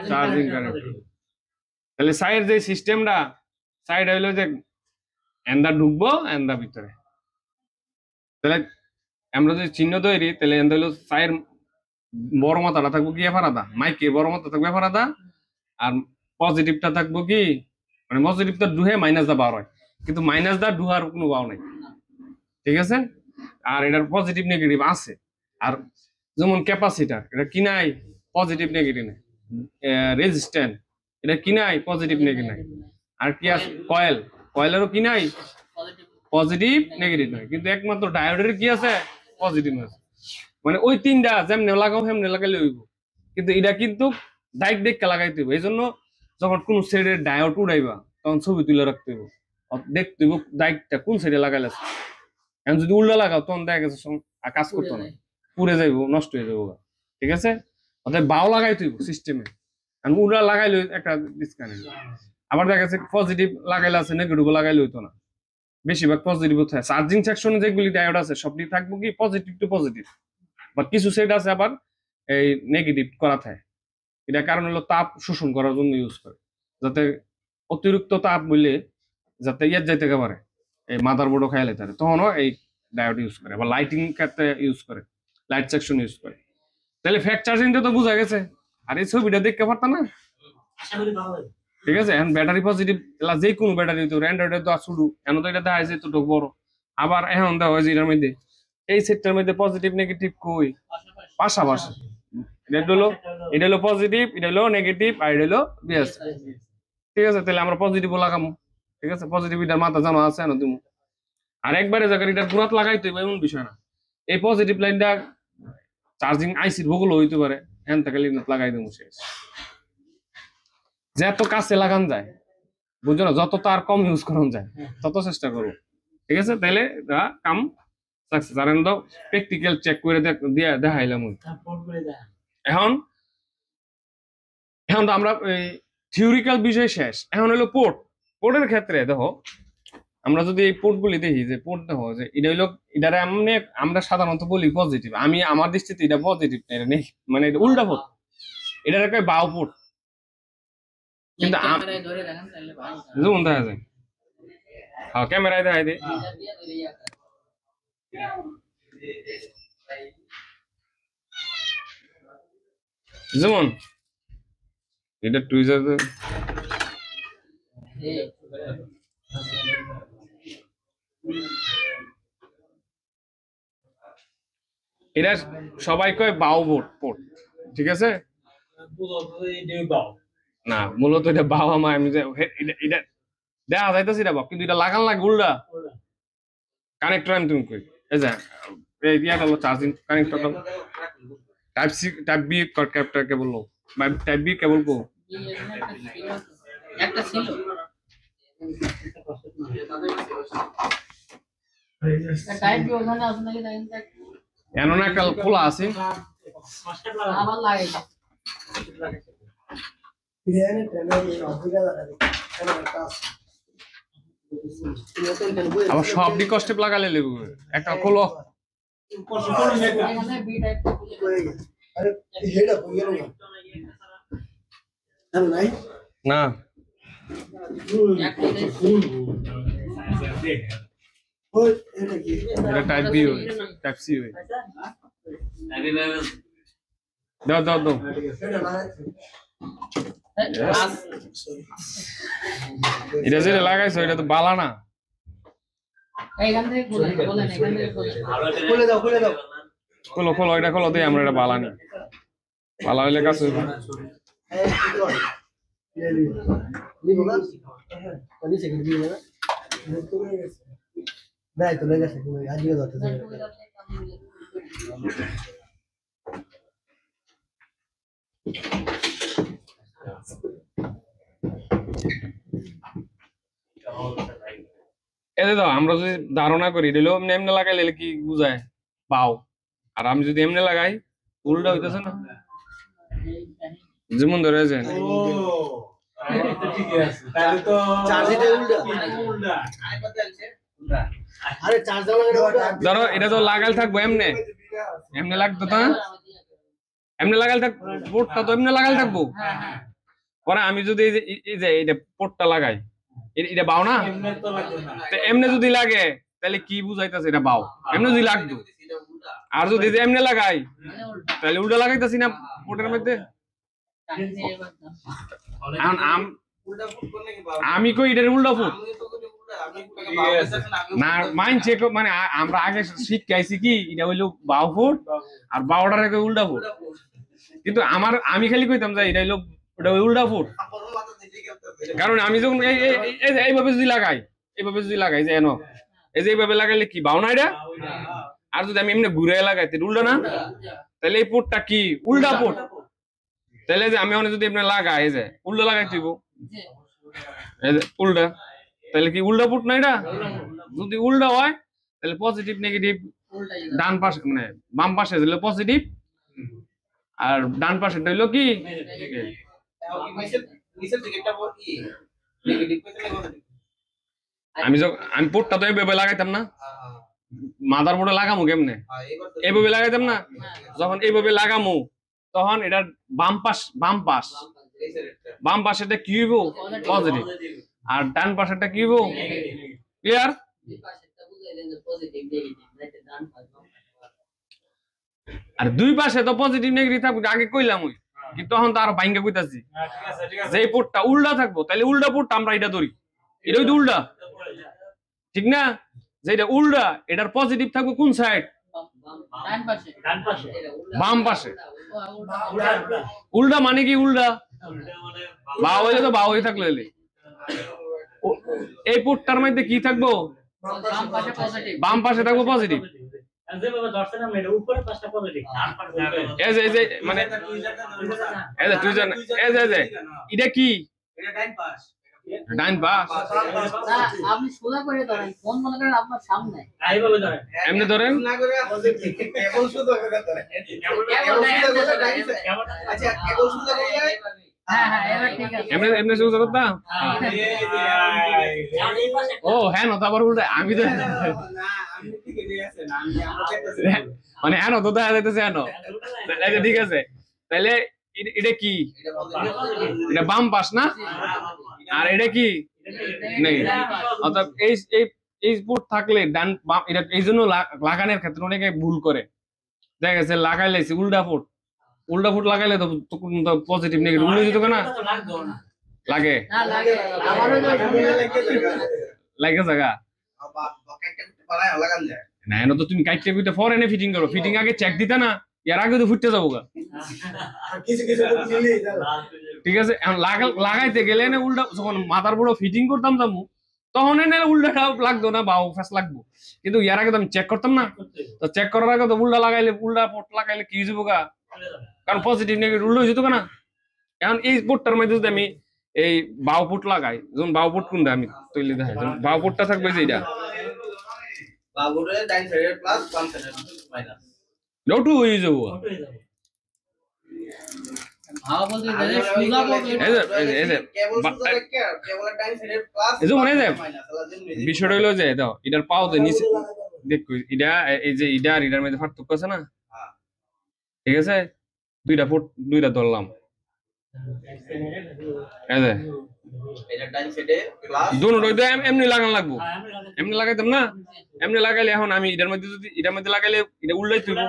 Speaker 1: চার্জিং কানেক্টর। তাহলে সাইড যে সিস্টেমটা সাইড হইলো যে এন্দা ঢুকবো এন্দা ভিতরে, তাহলে আমরা যদি চিহ্ন তৈরি তাহলে এন্দা হইলো সাইড বড় মাথাটা থাকবো কি এফারাদা, মাইকে বড় মাথা থাকবে এফারাদা, আর পজিটিভটা থাকবো কি মানে পজিটিভটা ডুহে মাইনাস দা বার হয়, কিন্তু মাইনাস দা ডুহার কোনো বাও নাই। ঠিক আছে, আর এটার পজিটিভ নেগেটিভ আছে। আর যেমন ক্যাপাসিটার এটা কি নাই পজিটিভ নেগেটিভ নাই, রেজিস্ট্যান্ট এটা কি নাই পজিটিভ নেগেটিভ নাই। আর কি আছে কয়েলেরও কি নাই পজিটিভ নেগেটিভ নয়, কিন্তু একমাত্র ডায়োডের কি আছে পজিটিভ আছে। মানে ওই তিনটা যেমনে লাগাও সেমনে লাগাইলে হইব, কিন্তু এটা কিন্তু ডাইরেক্ট দেখে লাগাইতে হইব। এই জন্য যখন কোন সাইডের ডায়োড উড়াইবা তখন ছবি তুলে রাখতে হইব, দেখতে হইব ডাইরেক্টটা কোন সাইডে লাগাইলে। এখন যদি উল্টা লাগাও তখন দেখা গেছে কাজ করতো না, পুড়ে যাইব, নষ্ট হয়ে যাবো। ঠিক আছে, অর্থাৎ বাও লাগাইতে হইব সিস্টেমে, কারণ উল্টা লাগাইলে একটা ডিসকানেক্ট। আবার দেখা গেছে পজিটিভ লাগাইলে আছে, নেগেটিভ লাগাইলে হইতো না, বেশিরভাগ পজিটিভ থাকে। চার্জিং সেকশনে যেগুলি ডায়োড আছে সবটি থাকবো কি পজিটিভ টু পজিটিভ, বা কিছু সেট আছে আবার এই নেগেটিভ করা থাকে। এটা কারণ হলো তাপ শোষণ করার জন্য ইউজ করে, যাতে অতিরিক্ত তাপ বললে যাতে ইয়ার যাইতে পারে, এই মাদারবোর্ডও খাইলে লেতে পারে, তখনও এই ডায়োড ইউজ করে। আবার লাইটিং ক্ষেত্রে ইউজ করে, লাইট সেকশন ইউজ করে। তাহলে ফ্যাক্ট চার্জিংটা তো বোঝা গেছে, আর এই ছবিটা দেখতে পারতাম না।
Speaker 3: আশা করি ভালো হবে।
Speaker 1: ঠিক আছে, এখন ব্যাটারি পজিটিভ যে কোনো ব্যাটারি তো অ্যান্ড্রয়েডের তো শুরু, এখন তো এটা দেখা যায় তো বড়। আবার এখন দেওয়া হয়েছে এটার মধ্যে, এই সেটটার মধ্যে পজিটিভ নেগেটিভ কই পাশাপাশি। এটা হলো পজিটিভ, এটা হলো নেগেটিভ, আর এটা হলো বিএস। ঠিক আছে, তাহলে আমরা পজিটিভ লাগামো। ঠিক আছে, পজিটিভ এটার মাথা জানো আছে না তুমি, আর একবারে জায়গায় এটার পুরাত লাগাইতে হবে এমন বিষয় না। এই পজিটিভ লাইনটা চার্জিং আইসির ভূগোল হইতে পারে, হ্যান থেকে লাগাই দেবো শেষ। যত কাছে লাগান যায়, বুঝছো না, যত তার কম ইউজ করান যায় তত চেষ্টা করবো। ঠিক আছে, তাহলে কাম সাকসেস। আর প্র্যাকটিক্যাল চেক করে দিয়ে দেখাইলাম। এখন এখন তো আমরা থিওরিক্যাল বিষয় শেষ, এখন হলো পোর্টের ক্ষেত্রে দেখো, আমরা যদি এই পোর্ট গুলি দেখি, যে পোর্ট দেখো যে এটা হইলো, এটারে আমরা সাধারণত বলি পজিটিভ, আমি আমার দৃষ্টিতে এটা পজিটিভ, এটা নেই, মানে এটা উল্টা পোর্ট, এটার একটা বাও পোর্ট। কিন্তু
Speaker 2: ধরে রাখেন তাহলে ভালো।
Speaker 1: জুম দেখা যায়, হ্যাঁ ক্যামেরায় দেখাই দে। যেমন এটা টুইজার এটা সবাই কয় বাও পোর্ট। ঠিক আছে, না মূলত এটা বাবা মা, আমি এটা দেখা যাইতেছি এটা, কিন্তু এটা লাগান লাগে উল্টা কানেক্টর। আমি তুমি কই এই যে এই ইয়াটা হলো চার্জিং কানেক্টরটা, টাইপ সি টাইপ বি ক্যাপ্টার কেবল লো, বা টাইপ বি কেবল কো
Speaker 2: একটা ছিল টাইপ বি ওখানে আছে নাকি দেখেন তো,
Speaker 1: এমন একটা খোলা আছে,
Speaker 2: আবার লাগাই
Speaker 1: আবার সব দিক কষ্টে লাগালে লেবু একটা খোলো।
Speaker 2: এখানে বি টাইপ
Speaker 4: আরে হেডা কই গেল না নাই
Speaker 1: না
Speaker 4: ওই এটা কি
Speaker 1: এটা টাইপ বি হয়, টাইপ সি হয়। দাও দাও দাও,
Speaker 4: এটা না
Speaker 1: এটা যেটা লাগাইছো এটা তো বালা না।
Speaker 2: এইখান থেকে বলেন এখান থেকে
Speaker 4: খুলে দাও
Speaker 1: খোলো খোলো, এটা খোলো দিয়ে আমরা এটা বালা নি, বালা হইলে কাজ হইব।
Speaker 4: এই কি করে নিবো না কোন সেকেন্ড দিবে না নাই তো লেগেছে তুমি আজকে ধরতে
Speaker 1: এই তো আমরা যদি ধারণা করি দিলেও এমনি এমনি লাগাইলে কি বুঝায় পাও, আর আমি যদি এমনি লাগাই উল্টা হইতেছে না, যেমন ধরে যায়
Speaker 5: ও ঠিক আছে, তাহলে তো
Speaker 4: চার্জিটা উল্টা আরে চার্জ দাও লাগা
Speaker 1: ধরো এটা তো লাগাল থাকবো এমনি এমনি লাগতো তো, এমনি লাগাল থাক পোর্টটা তো এমনি লাগাল থাকবো। পরে আমি যদি এই যে এটা পোর্টটা লাগাই, এটা বাও না,
Speaker 5: এমনি তো লাগবে না।
Speaker 1: তো এমনি যদি লাগে তাহলে কি বুঝাইতেছে এটা বাও, এমনি যদি লাগতো। আর যদি এমনি লাগাই তাহলে উল্টা লাগাইতেছি না পোর্টের মধ্যে। এখন আমি কই এটার উল্টা ফুট না, মাইন্ড চেক মানে আমরা আগে শিখাইছি কি এটা হইলো বাও ফুট আর বাওটার উল্টা ফুট, কিন্তু আমি খালি কইতাম যে এটা হইলো ওটা উল্টা ফুট। কারণ আমি যখন এইভাবে যদি লাগাই যে এনো এই যে এইভাবে লাগাইলে কি বাউ না এটা? আর যদি আমি এমনি ঘুরে লাগাই তাহলে উল্টা না? তাহলে এই পোর্টটা কি উল্টা পোর্ট। তাহলে যে আমি যদি এমনি লাগাই এই যে উল্টা লাগাই দিব, এই যে উল্টা, তাহলে কি উল্টা পোর্ট না এটা? যদি উল্টা হয় তাহলে পজিটিভ নেগেটিভ ডান পাশে মানে বাম পাশে হলো পজিটিভ আর ডান পাশেটা হইলো কি আমি আমি পোর্টটা তো এইভাবে লাগাইতাম না, মাদার বোর্ডে লাগামু কেমনে? এইভাবে লাগাইতাম না। যখন এইভাবে লাগামু তখন এটার বাম পাশেটা কি হইব? পজিটিভ, আর ডান পাশেটা কি হইব? ক্লিয়ার? আর দুই পাশে তো পজিটিভ নেগেটিভ থাকবে, আগে কইলাম ওই, কিন্তু তখন তো আরো ভাঙ্গা কইতাছি যে পোর্টটা উল্টা থাকবো, তাহলে উল্টা পোর্টটা আমরা এটা ধরি, এটাই তো উল্টা, ঠিক না? যেটা উল্টা এটার পজিটিভ থাকবে কোন সাইড? বাম পাশে। উল্টা মানে কি? উল্টা বাউ হইলে তো বাউ হয়ে থাকলে এই পোর্টটার মধ্যে কি থাকবো? বাম পাশে থাকবো পজিটিভ। মানে এটা কি ডাইন পাশ?
Speaker 2: আপনি সোজা করে ধরেন, ফোন মনে করেন আপনার সামনে,
Speaker 1: এমনি ধরেন, এমনি সোজা করতাম। ও হ্যাঁ নতো আবার উল্টা, আমি তো মানে হ্যাঁ তো দেখা যাইতেছে হ্যাঁ। ঠিক আছে, তাহলে এটা কি? এটা বাম পাশ না? আর এটা কি? নেই। অর্থাৎ এই পোর্ট থাকলে ডান বাম, এটা এই জন্য লাগানোর ক্ষেত্রে অনেকে ভুল করে, দেখা গেছে লাগাই লাইছে উল্টা পোর্ট, উল্টা ফুট লাগাইলে তো পজিটিভ নেগেটিভ উল্টো যেত না, লাগে লাগে জায়গা না। এনে তো তুমি কাইটে কুইতে ফরেনে ফিটিং করো, ফিটিং আগে চেক দিতা না, এর আগে তো ফুটতে যাবো গা। ঠিক আছে, এখন লাগাইতে গেলে না উল্টা, যখন মাথার বড় ফিটিং করতাম যাবো তখন এনে উল্টাটা লাগতো না, বাউ ফ্যাস লাগবো, কিন্তু এর আগে তো আমি চেক করতাম না, তো চেক করার আগে তো উল্টা লাগাইলে, উল্টা পোর্ট লাগাইলে কি যাবো গা, কারণ পজিটিভ নেগেটিভ উল্টো হয়ে যেত না। এখন এই পোর্টটার মধ্যে যদি আমি এই বাউ পোর্ট লাগাই, যেমন বাউ পোর্ট কোনটা আমি তৈরি দেখাই, বাউ পোর্টটা থাকবে যে এটা ওটু হয়ে যাবো। বিষয়টা হলো যে দাও এটার পাওতে নিচে দেখো, এটা এই যে এটা আর এটার মধ্যে পার্থক্য আছে না, ঠিক আছে? দুইটা ফুট দুইটা ধরলাম, এমনি লাগান লাগবো, এমনি লাগাইতাম না, এমনি লাগাইলে এখন আমি এটার মধ্যে যদি এটার মধ্যে লাগাইলে এটা উল্টাই তুলবো,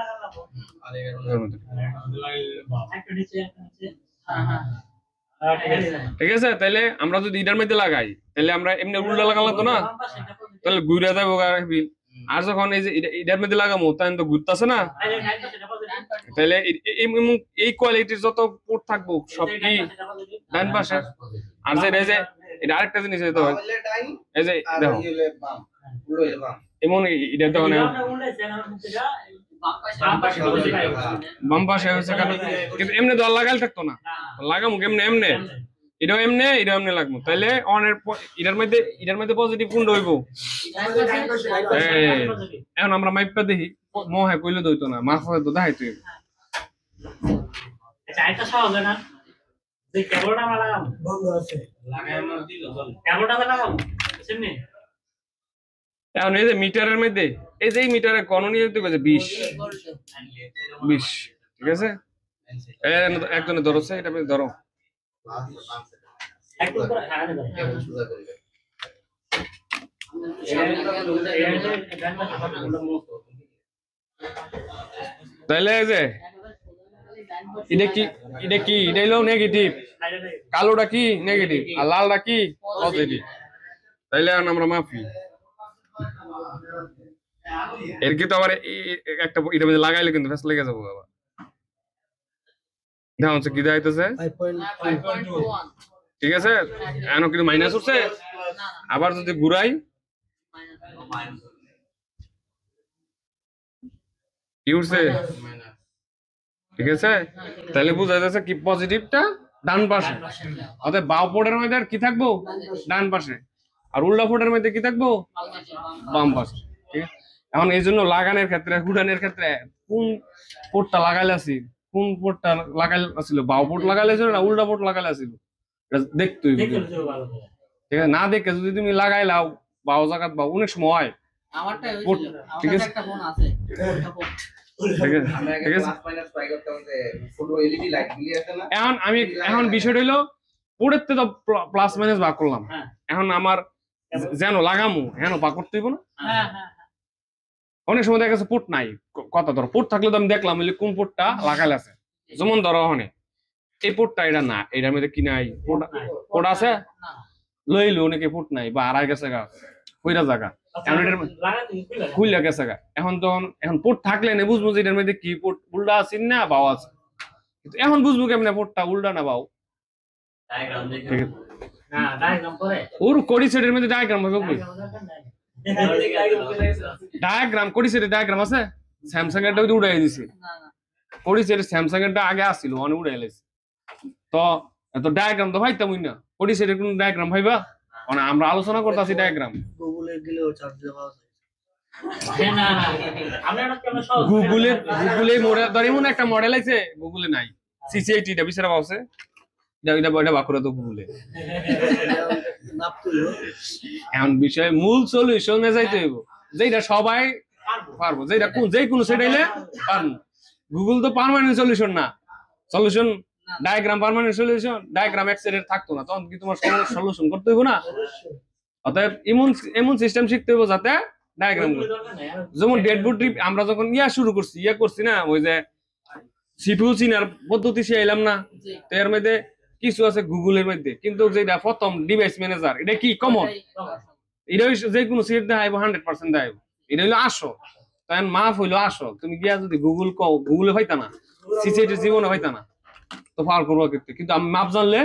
Speaker 1: ঠিক আছে? তাহলে আমরা যদি এটার মধ্যে লাগাই তাহলে আমরা এমনি উল্টা লাগান লাগতো না, তাহলে ঘুরে যাবো। আর যখন এই যে এটার মধ্যে লাগাবো তখন তো ঘুরতেছে না, তাহলে এই কোয়ালিটির যত পোর্ট থাকবো সব কি ডান পাশে। আর যে এটা আরেকটা জিনিস হইতে হয়, এই যে দেখো এমন এটা তো বাম পাশে হয়েছে, কারণ কিন্তু এমনি দল লাগাইলে থাকতো না, লাগামু কেমনে? এমনি এটাও এমনি এটাও এমনি লাগবো, তাহলে অনের এটার মধ্যে পজিটিভ কোনটা হইব? এখন আমরা মাইপটা দেখি, মহে কইলে দইতো না, মাছ তো দেখাইতো। এখন এই যে মিটারের মধ্যে এই যে মিটারে কননি হইতে গেছে 20, ঠিক আছে? একজনে ধরছে, এটা ধরো তাহলে এই যে এটা কি, এটা কি, এটা হলো নেগেটিভ, কালোটা কি নেগেটিভ আর লালটা কি পজিটিভ, তাইলে আমরা মাফি। এর কিন্তু আবার একটা এটা মধ্যে লাগাইলে কিন্তু ফেস লেগে যাবো আবার। দেখুন কি দেখাইতেছে, ঠিক আছে? এখন কিন্তু মাইনাস হচ্ছে, আবার যদি ঘুরাই কি উঠছে ঠিক আছে তাহলে বোঝা যাচ্ছে কি পজিটিভটা ডান পাশে অর্থাৎ বাম পোর্টের মধ্যে আর কি থাকবো ডান পাশে আর উল্টা পোর্টের মধ্যে কি থাকবো বাম পাশে ঠিক আছে এখন এই জন্য লাগানোর ক্ষেত্রে হুডানের ক্ষেত্রে কোন পোর্টটা লাগাইলে আসি কোন পোর্টটা লাগাইলে আসছিল বাম পোর্ট লাগাইলে ছিল না উল্টা পোর্ট লাগাইলে আসছিল এটা দেখতে হইবে ঠিক আছে না দেখে যদি তুমি লাগাইলাও বাও জায়গাত বা অনেক সময় হয়
Speaker 2: আমারটাই
Speaker 1: পোর্ট,
Speaker 2: হয়েছিল আমার
Speaker 1: ঠিক
Speaker 2: কাছে
Speaker 1: আছে।
Speaker 2: একটা ফোন আছে ওটা পোর্ট।
Speaker 1: ঠিক আছে
Speaker 7: আমরা
Speaker 1: ঠিক আছে
Speaker 7: প্লাস মাইনাস ট্রাই করতাম যে ছোট এলইডি লাইট গুলি আছে না
Speaker 1: এখন বিষয়টা হইলো পোর্টের তো প্লাস মাইনাস ভাগ করলাম
Speaker 3: হ্যাঁ।
Speaker 1: এখন আমার যেন লাগামু হেন ভাগ করতে হইব না
Speaker 2: হ্যাঁ হ্যাঁ
Speaker 1: অনেক সময় দেখা গেছে পোর্ট নাই কথা ধরো পোর্ট থাকলে তো আমি দেখলাম বলে কোন পোর্টটা লাগাইলে আছে যেমন ধরো ওখানে এই পোর্টটা এটা না এটার মধ্যে কি নাই পোর্ট আছে
Speaker 2: না
Speaker 1: লইলো অনেকে পোর্ট নাই বা আড়াই গেছে গা কইরা জায়গা এখন এটার খুইলা গেছে গা এখন পোর্ট থাকলে না বুঝবো যে এটার মধ্যে কি পোর্ট উল্টা আছে না বাও আছে কিন্তু এখন বুঝবো কেমনে পোর্টটা উল্টা না বাও ঠিক আছে
Speaker 3: না ডায়াগ্রাম করে
Speaker 1: ওর কোডি সেটের মধ্যে ডায়াগ্রাম হবে কই ডায়াগ্রাম কোডি সেটের ডায়াগ্রাম আছে স্যামসাং এরটা ওই উড়াই দিছে
Speaker 2: না না
Speaker 1: কোডি সেটের স্যামসাং এরটা আগে আসছিল অনেক উড়াই লাইছে তো এত ডায়াগ্রাম তো ভাইতামই না কোডি সেটের কোন ডায়াগ্রাম ভাইবা মানে আমরা আলোচনা করতেছি ডায়াগ্রাম
Speaker 4: গুগলে গেলেও চার্জ দেওয়া যায়
Speaker 3: না না আমরা এটা কেমন সহজ
Speaker 1: গুগলে মডেল ধর এমন একটা মডেল আছে গুগলে নাই সিসিআইটি টা বিচারা পাওছে এটা বাকুরা তো গুগলে
Speaker 4: নাপতে হইব
Speaker 1: এখন বিষয় মূল সলিউশনে যাইতে হইব যেটা সবাই পারবো যেটা কোন যে কোনো সেটাইলে পারবো গুগল তো পার্মানেন্ট সলিউশন না solution diagram permanent solution diagram এক্সেলের থাকতো না তখন কি তোমার সলিউশন করতে হইব না অতএব এমন সিস্টেম শিখতে হইব যাতে ডায়াগ্রাম যেমন ডেডবুট ট্রিপ আমরা যখন শুরু করছি না ওই যে সিপিইউ চিনার পদ্ধতি শিখাইলাম না
Speaker 2: জি
Speaker 1: তো এর মধ্যে কিছু আছে গুগলের মধ্যে কিন্তু যেটা প্রথম ডিভাইস ম্যানেজার এটা কি কমন এটা যে কোনো সিট দেখাইব 100% দেখাইব এটা হইলো আসল তখন মাফ হইলো আসল তুমি গিয়া যদি গুগল কও গুগলে হইতা না সিসিটি জীবনে হইতা না তো ফাল করবো কিন্তু আমি মাপ জানলে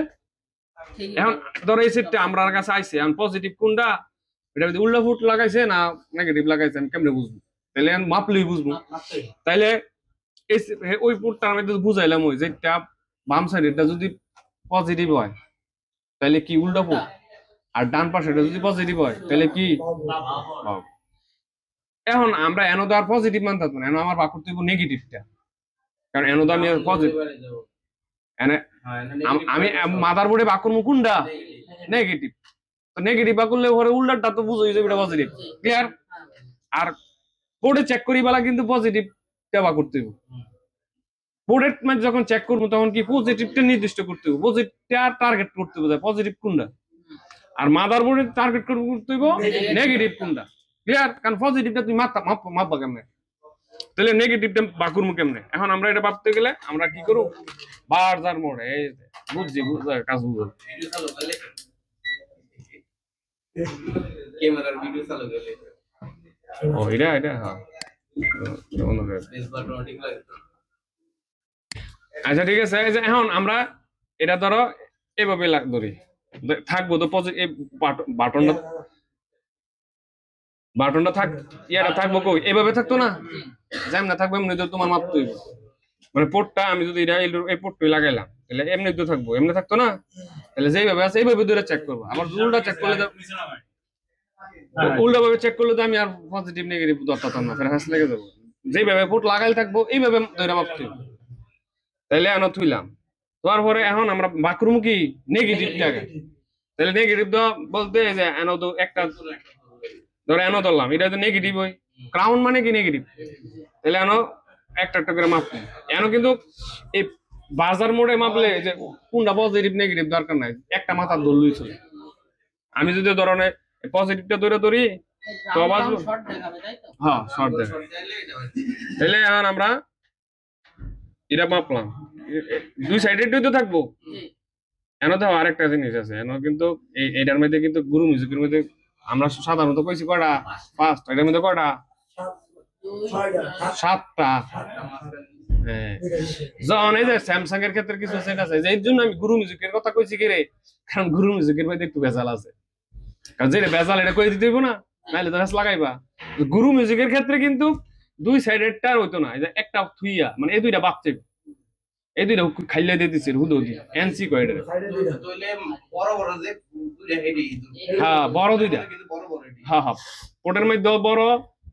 Speaker 2: ঠিক
Speaker 1: এখন ধরো এই সেটটা আমার কাছে আইছে এখন পজিটিভ কোনটা এটা যদি উল্টা ফুট লাগাইছে না নেগেটিভ লাগাইছে আমি কেমনে বুঝবো তাহলে আমি মাপলেই বুঝবো তাইলে ওই ফুটটার মধ্যে বুঝাইলাম ওই যেটা বাম সাইডেরটা যদি পজিটিভ হয় তাহলে কি উল্টা ফুট আর ডান পাশেটা যদি পজিটিভ হয় তাহলে কি বাম। এখন আমরা এনোদার পজিটিভ মানতে পারবো না আমার বাকুর তুইব নেগেটিভটা কারণ এনোদা আমি পজিটিভ আমি মাদার বোর্ডে বাকুর কোনটা নেগেটিভ তো নেগেটিভ বাকুরলে পরে উল্টাটা তো বুঝোই যে এটা পজিটিভ ক্লিয়ার আর বোর্ডে চেক করি বেলা কিন্তু পজিটিভটা বাকুর তুইব বোর্ডের মানে যখন চেক করবো তখন কি পজিটিভটা নির্দিষ্ট করতে হবে পজিটিভটা টার্গেট করতে হবে পজিটিভ কোনটা আর মাদার বোর্ডে টার্গেট করতে হবে নেগেটিভ কোনটা ক্লিয়ার কারণ পজিটিভটা তুমি মাপবা কেমনে তাহলে নেগেটিভটা বাকুরমু কেমনে এখন আমরা এটা ভাবতে গেলে আমরা কি করব বারজার মোড় এই বুঝছি কাজ বুঝো
Speaker 7: ভিডিও চালু করলে ক্যামেরার ভিডিও চালু করলে
Speaker 1: ও এটা হ্যাঁ
Speaker 7: বেস বাটন অডিং লাগে
Speaker 1: আচ্ছা ঠিক আছে এই যে এখন আমরা এটা ধরো এভাবে ধরি থাকবো তো এই বাটনটা থাক ইয়াটা থাকবো কই এভাবে থাকতো না যেমন না থাকবো এমনি তো তোমার মাপতে হইব মানে পোর্টটা আমি যদি এই পোর্টটাই লাগাইলাম তাহলে এমনি তো থাকবো এমনি থাকতো না তাহলে যেইভাবে আছে এইভাবে ধরে চেক করবো আবার উল্টা চেক করলে উল্টা ভাবে চেক করলে তো আমি আর পজিটিভ নেগেটিভ ধরতাম না ফের হাস লেগে যাবো যেইভাবে পোর্ট লাগাইলে থাকবো এইভাবে ধরে মাপতে হইব তাহলে এনো থুইলাম তারপরে এখন আমরা বাকরুম কি নেগেটিভ টাকা তাহলে নেগেটিভ তো বলতে যে এনো তো একটা ধরো এনো ধরলাম এটা তো নেগেটিভ হয় ক্রাউন মানে কি নেগেটিভ তাহলে এনো একটা করে মাপলাম এনো কিন্তু এই বাজার মোড়ে মাপলে যে কোনটা পজিটিভ নেগেটিভ দরকার নাই একটা মাথা ধরলই চলে আমি যদি ধরনের পজিটিভটা ধরি তো আবার
Speaker 2: শর্ট দেখাবে তাই তো
Speaker 1: হ্যাঁ শর্ট দেখ তাহলে এখন আমরা এটা মাপলাম দুই সাইডের তো থাকবো
Speaker 2: জি
Speaker 1: এনো তো আরেকটা জিনিস আছে এনো কিন্তু এইটার মধ্যে কিন্তু গুরু মিউজিকের মধ্যে আমরা সাধারণত কইছি কয়টা ফার্স্ট এটার মধ্যে কয়টা সাতটা হ্যাঁ যখন এই যে স্যামসাং এর ক্ষেত্রে কিছু সেট আছে এই জন্য আমি গুরু মিউজিকের কথা কইছি কি রে কারণ গুরু মিউজিকের মধ্যে একটু ভেজাল আছে কারণ যে ভেজাল এটা কই দিতে হইব না নাহলে তো লাগাইবা গুরু মিউজিকের ক্ষেত্রে কিন্তু দুই সাইডেরটা আর হইতো না, এই যে একটা থুইয়া মানে এই দুইটা বাচ্চা, এই দুইটা খাইলে দিয়ে দিচ্ছে হুদো দিয়ে এনসি কয় এটা।
Speaker 7: তাহলে বড় বড় যে দুইটা হেডি
Speaker 1: হ্যাঁ বড় দুইটা,
Speaker 7: কিন্তু বড় বড় হেডি
Speaker 1: হ্যাঁ হ্যাঁ পোর্টের মধ্যে বড়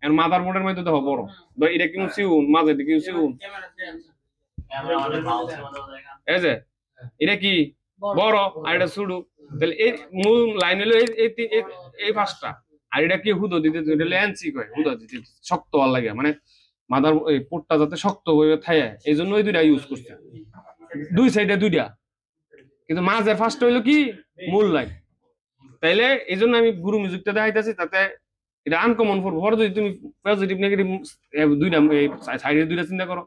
Speaker 1: আর মাদার বোর্ডের মধ্যে দেখো বড়, তো এটা কিন্তু সিউন মাঝে দিকে সিউন,
Speaker 3: ক্যামেরা আমাদের মাউসের মধ্যে দেখা
Speaker 1: এই যে এটা কি বড় আর এটা ছোট, তাহলে এই মূল লাইন হলো এই পাঁচটা, আর এটা কি হুদো দিতে এটা এনসি কয় হুদো দিতে শক্ত হওয়ার লাগে, মানে মাদার এই পোর্টটা যাতে শক্ত হয়ে থাকে এই জন্য ওই দুইটা ইউজ করছে, দুই সাইডে দুইটা, কিন্তু মাঝের ফার্স্ট হইলো কি মূল লাইন। তাইলে এই জন্য আমি গুরু মিউজিকটা দেখাইতেছি, তাতে এটা আনকমন ফর ভর, যদি তুমি পজিটিভ নেগেটিভ দুইটা সাইডে দুইটা চিন্তা করো,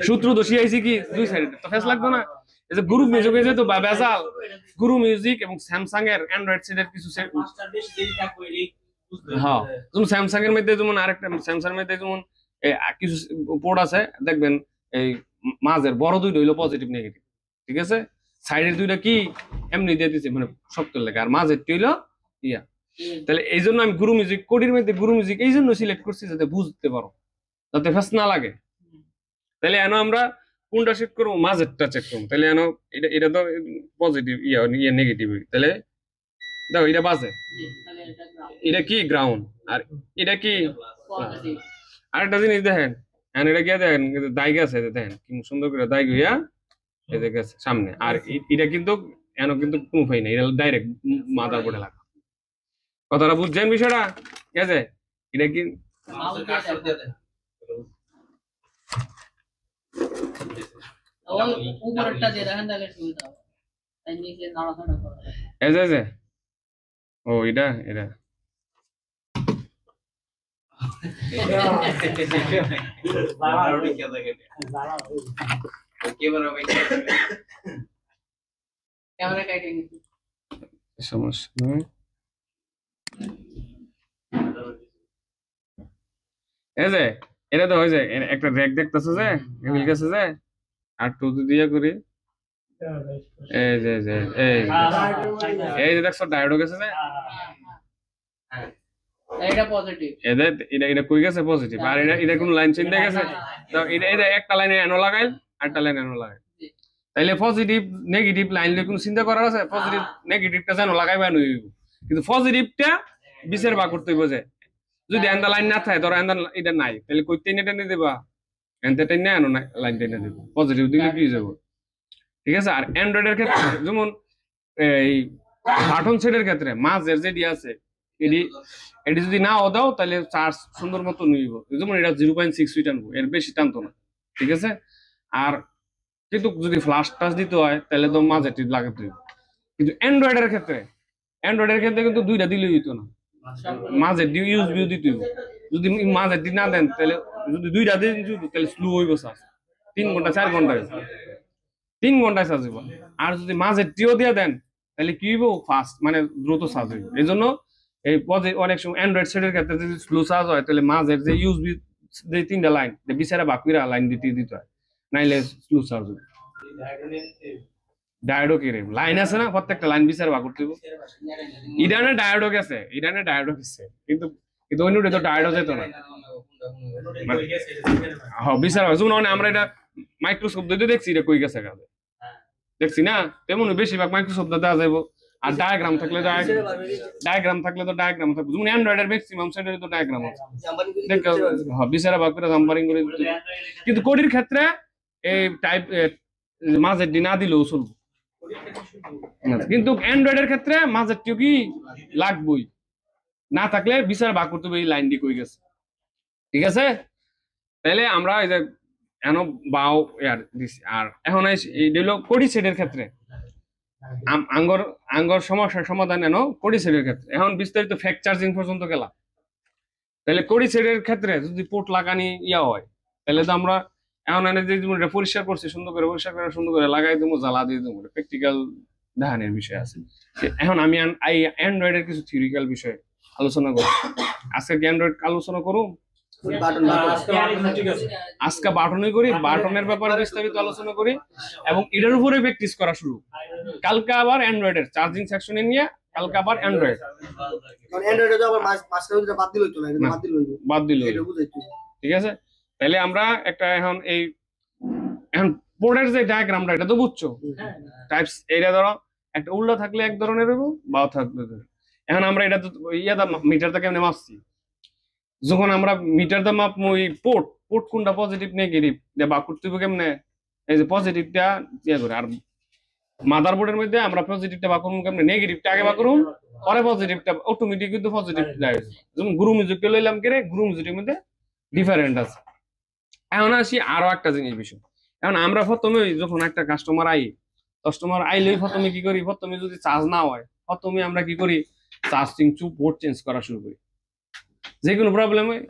Speaker 1: সূত্র দোষী আইছি কি দুই সাইডে তো ফেস লাগতো না। এই যে গুরু মিউজিক হয়েছে তো বেজাল, গুরু মিউজিক এবং স্যামসাং এর অ্যান্ড্রয়েড সেটের কিছু সেট, হ্যাঁ যেমন স্যামসাং এর মধ্যে যেমন আরেকটা স্যামসাং এর মধ্যে যেমন কিছু পোর্ট আছে দেখবেন, এই মাঝের বড় দুইটা হইলো পজিটিভ নেগেটিভ, ঠিক আছে, সাইডের দুইটা কি এমনি দিয়ে দিচ্ছে মানে শক্ত লাগে, আর মাঝের হইলো ইয়া। তাহলে এই জন্য আমি গুরু মিউজিক কোডির মধ্যে গুরু মিউজিক এই জন্য সিলেক্ট করছি যাতে বুঝতে পারো, যাতে ফেস না লাগে। তাহলে এনো আমরা কোনটা চেক করবো, মাঝেরটা চেক করবো, তাহলে এনো এটা এটা তো পজিটিভ ইয়া নেগেটিভ, তাহলে দেখো এটা বাজে,
Speaker 2: তাহলে এটা ground,
Speaker 1: এটা কি গ্রাউন্ড, আর এটা কি
Speaker 2: positive,
Speaker 1: আরেকটা জিনিস দেখেন, এটা গিয়ে দেখেন দায়গা আছে দেখেন কি সুন্দর করে দায় গিয়া এই যে গেছে সামনে, আর এটা কিন্তু এনো কিন্তু কোনো উপায় নেই, এটা ডাইরেক্ট মাদার বোর্ডে লাগা। কথাটা বুঝছেন বিষয়টা? ঠিক আছে, এটা কি
Speaker 2: mouse দিয়ে
Speaker 7: কাটছর
Speaker 2: দেখো।
Speaker 7: দিয়ে
Speaker 2: ওই উপরেরটা দিয়ে দেখেন তাহলে সুবিধা হবে, তাই নিচে নাড়াচাড়া করা যায়।
Speaker 1: এই যে ও এটা এটা
Speaker 7: বারো টিকে থাকে ক্যামেরা ভাই
Speaker 2: ক্যামেরা কাইটে নিচ্ছি।
Speaker 1: সমস্যা নয়। এই যে এটা তো হয়ে যায় একটা র্যাক দেখতেছে যে মিল গেছে যে, আর টু দিয়ে করি এই যে এই যে দেখছো ডায়োড গেছে যে,
Speaker 2: এটা পজিটিভ,
Speaker 1: এদের এটা এটা কই গেছে পজিটিভ, আর এটা এটা কোন লাইন চেঞ্জ হয়ে গেছে, তো এটা এটা একটা লাইনে এনো লাগাইল আরেকটা লাইনে এনো লাগাইল, তাইলে পজিটিভ নেগেটিভ লাইন লই কোন চিন্তা করার আছে, পজিটিভ নেগেটিভটা যেন লাগাইবা নইব, কিন্তু পজিটিভটা বিচার বা করতে হইব যে যদি এন্ডা লাইন না থাকে, ধরো এন্ডা এটা নাই, তাহলে কই টেনে টেনে দিবা, এন্ডা টেনে আনো না লাইন টেনে দিবা, পজিটিভ দিলে কি যাব, ঠিক আছে। আর অ্যান্ড্রয়েডের ক্ষেত্রে যেমন এই বাটন সেটের ক্ষেত্রে মাঝের যেটি আছে এটি এটি যদি নাও দাও তাহলে চার্জ সুন্দর মতো নিব, যেমন এটা 0.6 ফিট আনবো, এর বেশি টানতো না, ঠিক আছে। আর কিন্তু যদি ফ্লাশ টাচ দিতে হয় তাহলে তো মাঝেরটি লাগাতে হবে, কিন্তু অ্যান্ড্রয়েডের ক্ষেত্রে কিন্তু দুইটা দিলেই হইতো না, মাঝের দিয়ে ইউএসবি দিতে হবে, যদি মাঝের দিয়ে না দেন তাহলে যদি দুইটা দিন তাহলে স্লো হইব চার্জ, 3 ঘন্টা 4 ঘন্টায় 3 ঘন্টায় চার্জ হইব, আর যদি মাঝের টিও দিয়ে দেন তাহলে কি হইব ফাস্ট মানে দ্রুত চার্জ হইব। এই জন্য এই অনেক সময় অ্যান্ড্রয়েড সেটের ক্ষেত্রে যদি স্লো চার্জ হয় তাহলে মাঝের যে ইউএসবি যে 3টা লাইন বিচারে বাকিরা লাইন দিতে হয়, নাইলে স্লো চার্জ হইব। ডায়োডও কি রে লাইন আছে না, প্রত্যেকটা লাইন বিচারে বা করতে হইব, ইডানে ডায়োডও গেছে কিন্তু কিন্তু অন্যটা তো ডায়োডও যেত না, হ্যাঁ বিচার হয়। যেমন আমরা এটা মাইক্রোস্কোপ দিয়ে দেখছি এটা কই গেছে কাজে দেখছি না, তেমন বেশিরভাগ মাইক্রোস্কোপ দেওয়া যাবো, আর ডায়াগ্রাম থাকলে ডায়াগ্রাম থাকবে, যেমন অ্যান্ড্রয়েডের ম্যাক্সিমাম সেটারই তো ডায়াগ্রাম আছে, হ্যাঁ বিচারা বাক করে জাম্পারিং করে দিতে। কিন্তু কোডির ক্ষেত্রে এই টাইপ মাঝের ডি না দিলেও চলবে, কিন্তু অ্যান্ড্রয়েডের ক্ষেত্রে মাঝের টিও কি লাগবেই, না থাকলে বিচার বাক করতে হবে এই লাইন দিয়ে কই গেছে, ঠিক আছে। তাহলে আমরা এই যে এনো বাও ইয়ার দিছি, আর এখন এইটা হলো কোডি সেটের ক্ষেত্রে আঙ্গর সমস্যার সমাধান এনো কোডি সেটের ক্ষেত্রে। এখন বিস্তারিত ফ্যাক্ট চার্জিং পর্যন্ত গেলাম, তাহলে কোডি সেটের ক্ষেত্রে যদি পোর্ট লাগানি ইয়া হয় তাহলে তো আমরা এখন এনে যে পরিষ্কার করছি সুন্দর করে লাগাই দেবো, জ্বালা দিয়ে দেবো, প্র্যাকটিক্যাল দেখানোর বিষয় আছে। এখন আমি অ্যান্ড্রয়েডের কিছু থিওরিক্যাল বিষয় আলোচনা করব। আজকে কি অ্যান্ড্রয়েড আলোচনা করুন, আজকে বাটনই করি, বাটনের ব্যাপারে বিস্তারিত আলোচনা করি এবং এটার উপরে প্র্যাকটিস করা শুরু। কালকে আবার অ্যান্ড্রয়েডের চার্জিং সেকশনে নিয়ে কালকে আবার অ্যান্ড্রয়েড,
Speaker 4: কারণ অ্যান্ড্রয়েডে তো আবার মাঝখানে বাদ দিল,
Speaker 1: বাদ দিল। ঠিক আছে? তাহলে আমরা একটা এখন পোর্টের যে ডায়াগ্রামটা এটা তো বুঝছো, টাইপস এইটা ধরো একটা উল্টা থাকলে এক ধরনের হইব, বাও থাকলে এখন আমরা এটা তো ইয়াদা মিটারটা কেমনে মাপছি, যখন আমরা মিটার দা মাপমু ওই পোর্ট কোনটা পজিটিভ নেগেটিভ এটা বা করতে হবে কেমনে, এই যে পজিটিভটা ইয়া করে, আর মাদারবোর্ডের মধ্যে আমরা পজিটিভটা বা করবো কেমনে, নেগেটিভটা আগে বা করুম পরে পজিটিভটা অটোমেটিক কিন্তু পজিটিভ যায়। যেমন গ্রু মিউজিকটা লইলাম কে রে, গ্রু মিউজিকের মধ্যে ডিফারেন্ট আছে। এখন আসি আরো একটা জিনিস বিষয়, এখন আমরা প্রথমে যখন একটা কাস্টমার আইলেই প্রথমে কি করি, প্রথমে যদি চার্জ না হয় প্রথমে আমরা কি করি, চার্জিং পোর্ট চেঞ্জ করা শুরু করি। যে কোনো প্রবলেম হয়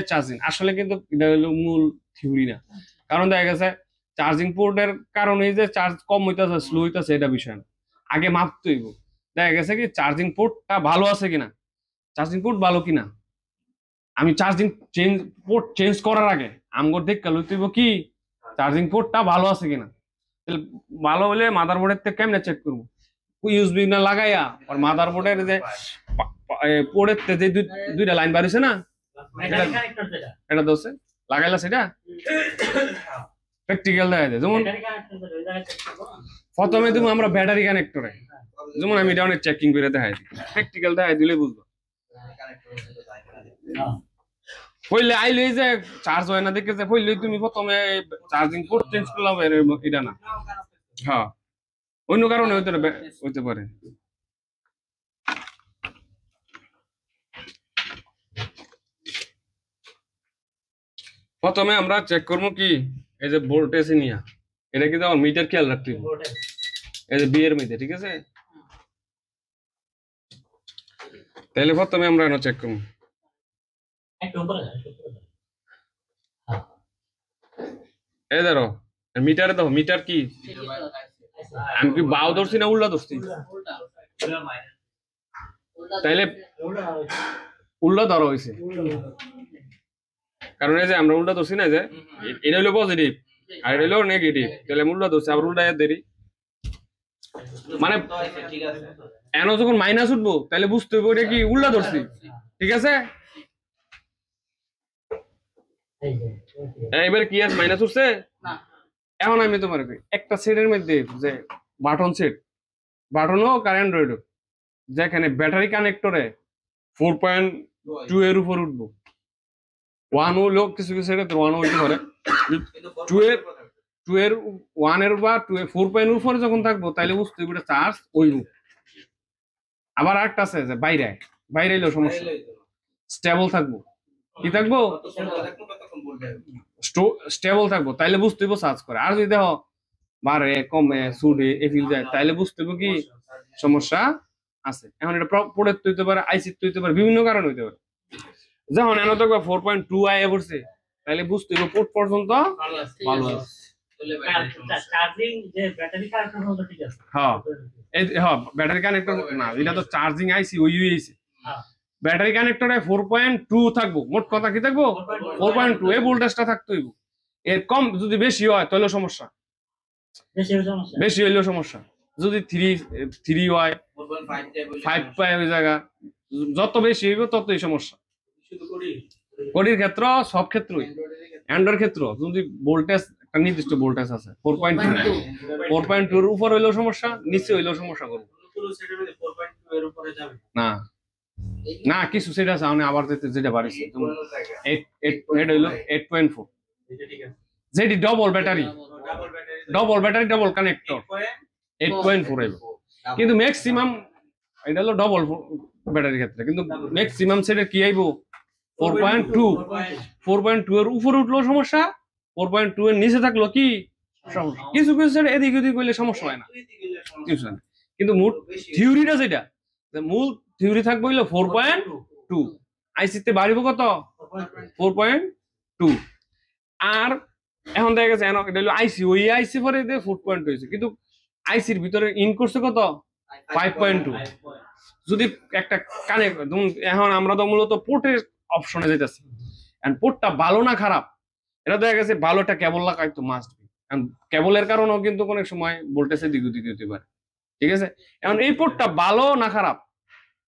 Speaker 1: চার্জিং, আসলে কিন্তু এটা হলো মূল থিওরি না, কারণ দেখা গেছে চার্জিং পোর্টের কারণে যে চার্জ কম হইতেছে স্লো হইতেছে এটা বিষয় না, আগে মাপতে হইব। দেখা গেছে কি চার্জিং পোর্টটা ভালো আছে কিনা, চার্জিং পোর্ট ভালো কিনা, আমি চার্জিং পোর্ট চেঞ্জ করার আগে আমগর দেখতে লইতে হইব কি চার্জিং পোর্টটা ভালো আছে কিনা। তাহলে ভালো হলে মাদারবোর্ডের থেকে কেমনে চেক করবো, ইউএসবি না লাগাইয়া আর মাদারবোর্ডের যে পোর্টের যে দুইটা লাইন বাড়িছে না এটা দোষে লাগাইলা সেটা প্র্যাকটিক্যাল দেখা যায়। যেমন প্রথমে তুমি আমরা ব্যাটারি কানেক্টরে, যেমন আমি এটা অনেক চেকিং করে দেখাই দিই, প্র্যাকটিক্যাল দেখাই দিলে বুঝবো। পইলে আইলে যে চার্জ হয় না দেখে যে পইলে তুমি প্রথমে চার্জিং পোর্ট চেঞ্জ করলাম এটা না, হ্যাঁ অন্য কারণে হইতে পারে। প্রথমে আমরা চেক করবো কি এই যে ভোল্টেজ নিয়া, এটা কিন্তু আমার মিটার খেয়াল রাখতে হবে, এই যে বি এর মধ্যে, ঠিক আছে? তাহলে প্রথমে আমরা চেক করবো, এই ধরো মিটারে দেখো মিটার কি, আমি কি বাও ধরছি না উল্টা ধরছি, তাইলে উল্টা ধরা হয়েছে, কারণ এই যে আমরা উল্টা ধরছি না, যে এটা হলো পজিটিভ আর এটা হলো নেগেটিভ, তাহলে উল্টা ধরছি আবার উল্টা দেরি, মানে এন যখন মাইনাস উঠবো তাহলে বুঝতে হবে এটা কি উল্টা ধরছি, ঠিক আছে? এবার কি আছে মাইনাস উঠছে, এখন আমি তোমার একটা সেটের মধ্যে যে বাটন সেট, বাটনও কারেন্ট রইল, যেখানে ব্যাটারি কানেক্টরে 4.2 এর উপর উঠবো, 1 হলো কিছু কিছু সেটে 1 হইতে পারে, 2 এর 1 এর বা 2 এর 4 এর উপরে যখন থাকবো তাহলে বুঝতে হবে এটা চার্জ হইব। আবার একটা আছে যে বাইরে এলেও সমস্যা, স্টেবল থাকবো, কি থাকবো স্টেবল থাকবো, তাইলে বুঝতে হইব চার্জ করে। আর যদি দেখো বাড়ে কমে সুডে এফিল যায় তাইলে বুঝতে হইব কি সমস্যা আছে। এখন এটা প্রোডাক্ট হইতে পারে, আইসি হইতে পারে, বিভিন্ন কারণ হইতে পারে। যখন এনে দেখবে 4.2 আইয়া পড়ছে তাহলে বুঝতে হইব পোর্ট পর্যন্ত ভালো আছে। হ্যাঁ ব্যাটারি কানেক্টর না, এটা তো চার্জিং আইসি ওই হইছে, ব্যাটারি কানেক্টরে 4.2 থাকবো, মোট কথা কি থাকবো 4.2, এই ভোল্টেজটা থাকতে হইব। এর কম যদি বেশি হয় তাহলে সমস্যা, বেশি হইলেও সমস্যা, যদি 3 হয় 5 পায় ওই জায়গা, যত বেশি হইব ততই সমস্যা। কোডির ক্ষেত্র সব ক্ষেত্রই, অ্যান্ড্রয়েড ক্ষেত্র যদি ভোল্টেজ একটা নির্দিষ্ট ভোল্টেজ আছে 4.2 এর উপর হইলেও সমস্যা, নিচে হইলেও সমস্যা করবো না। না কিছু সেটা আছে আমি আবার যেটা বাড়িছে 8.4, যেটি ডবল ব্যাটারি ডবল কানেক্টর 8.4 আইব, কিন্তু ম্যাক্সিমাম এটা হলো ডবল ব্যাটারির ক্ষেত্রে, কিন্তু ম্যাক্সিমাম সেটা কি আইব 4.2 এর উপরে উঠলেও সমস্যা, 4.2 এর নিচে থাকলো কি সমস্যা। কিছু কিছু সেটা এদিক ওদিক করলে সমস্যা হয় না, কিছু না। কিন্তু মূল থিওরিটা যেটা মূল থিওরি থাকবে হইলো 4.2, আইসিতে বাড়িব কত 4.2। আর এখন দেখা গেছে এটা হলো আইসি, ওই আইসি পরে 4.2 হয়েছে, কিন্তু আইসির ভিতরে ইন করছে কত 5.2। যদি একটা কানেক্ট, এখন আমরা তো মূলত পোর্টের অপশনে যেতেছি, এন্ড পোর্টটা ভালো না খারাপ এটা দেখা গেছে, ভালো একটা কেবল লাগাই তো মাস্ট বি, এন্ড কেবলের কারণেও কিন্তু অনেক সময় ভোল্টেজে দিক হতে পারে, ঠিক আছে? এখন এই পোর্টটা ভালো না খারাপ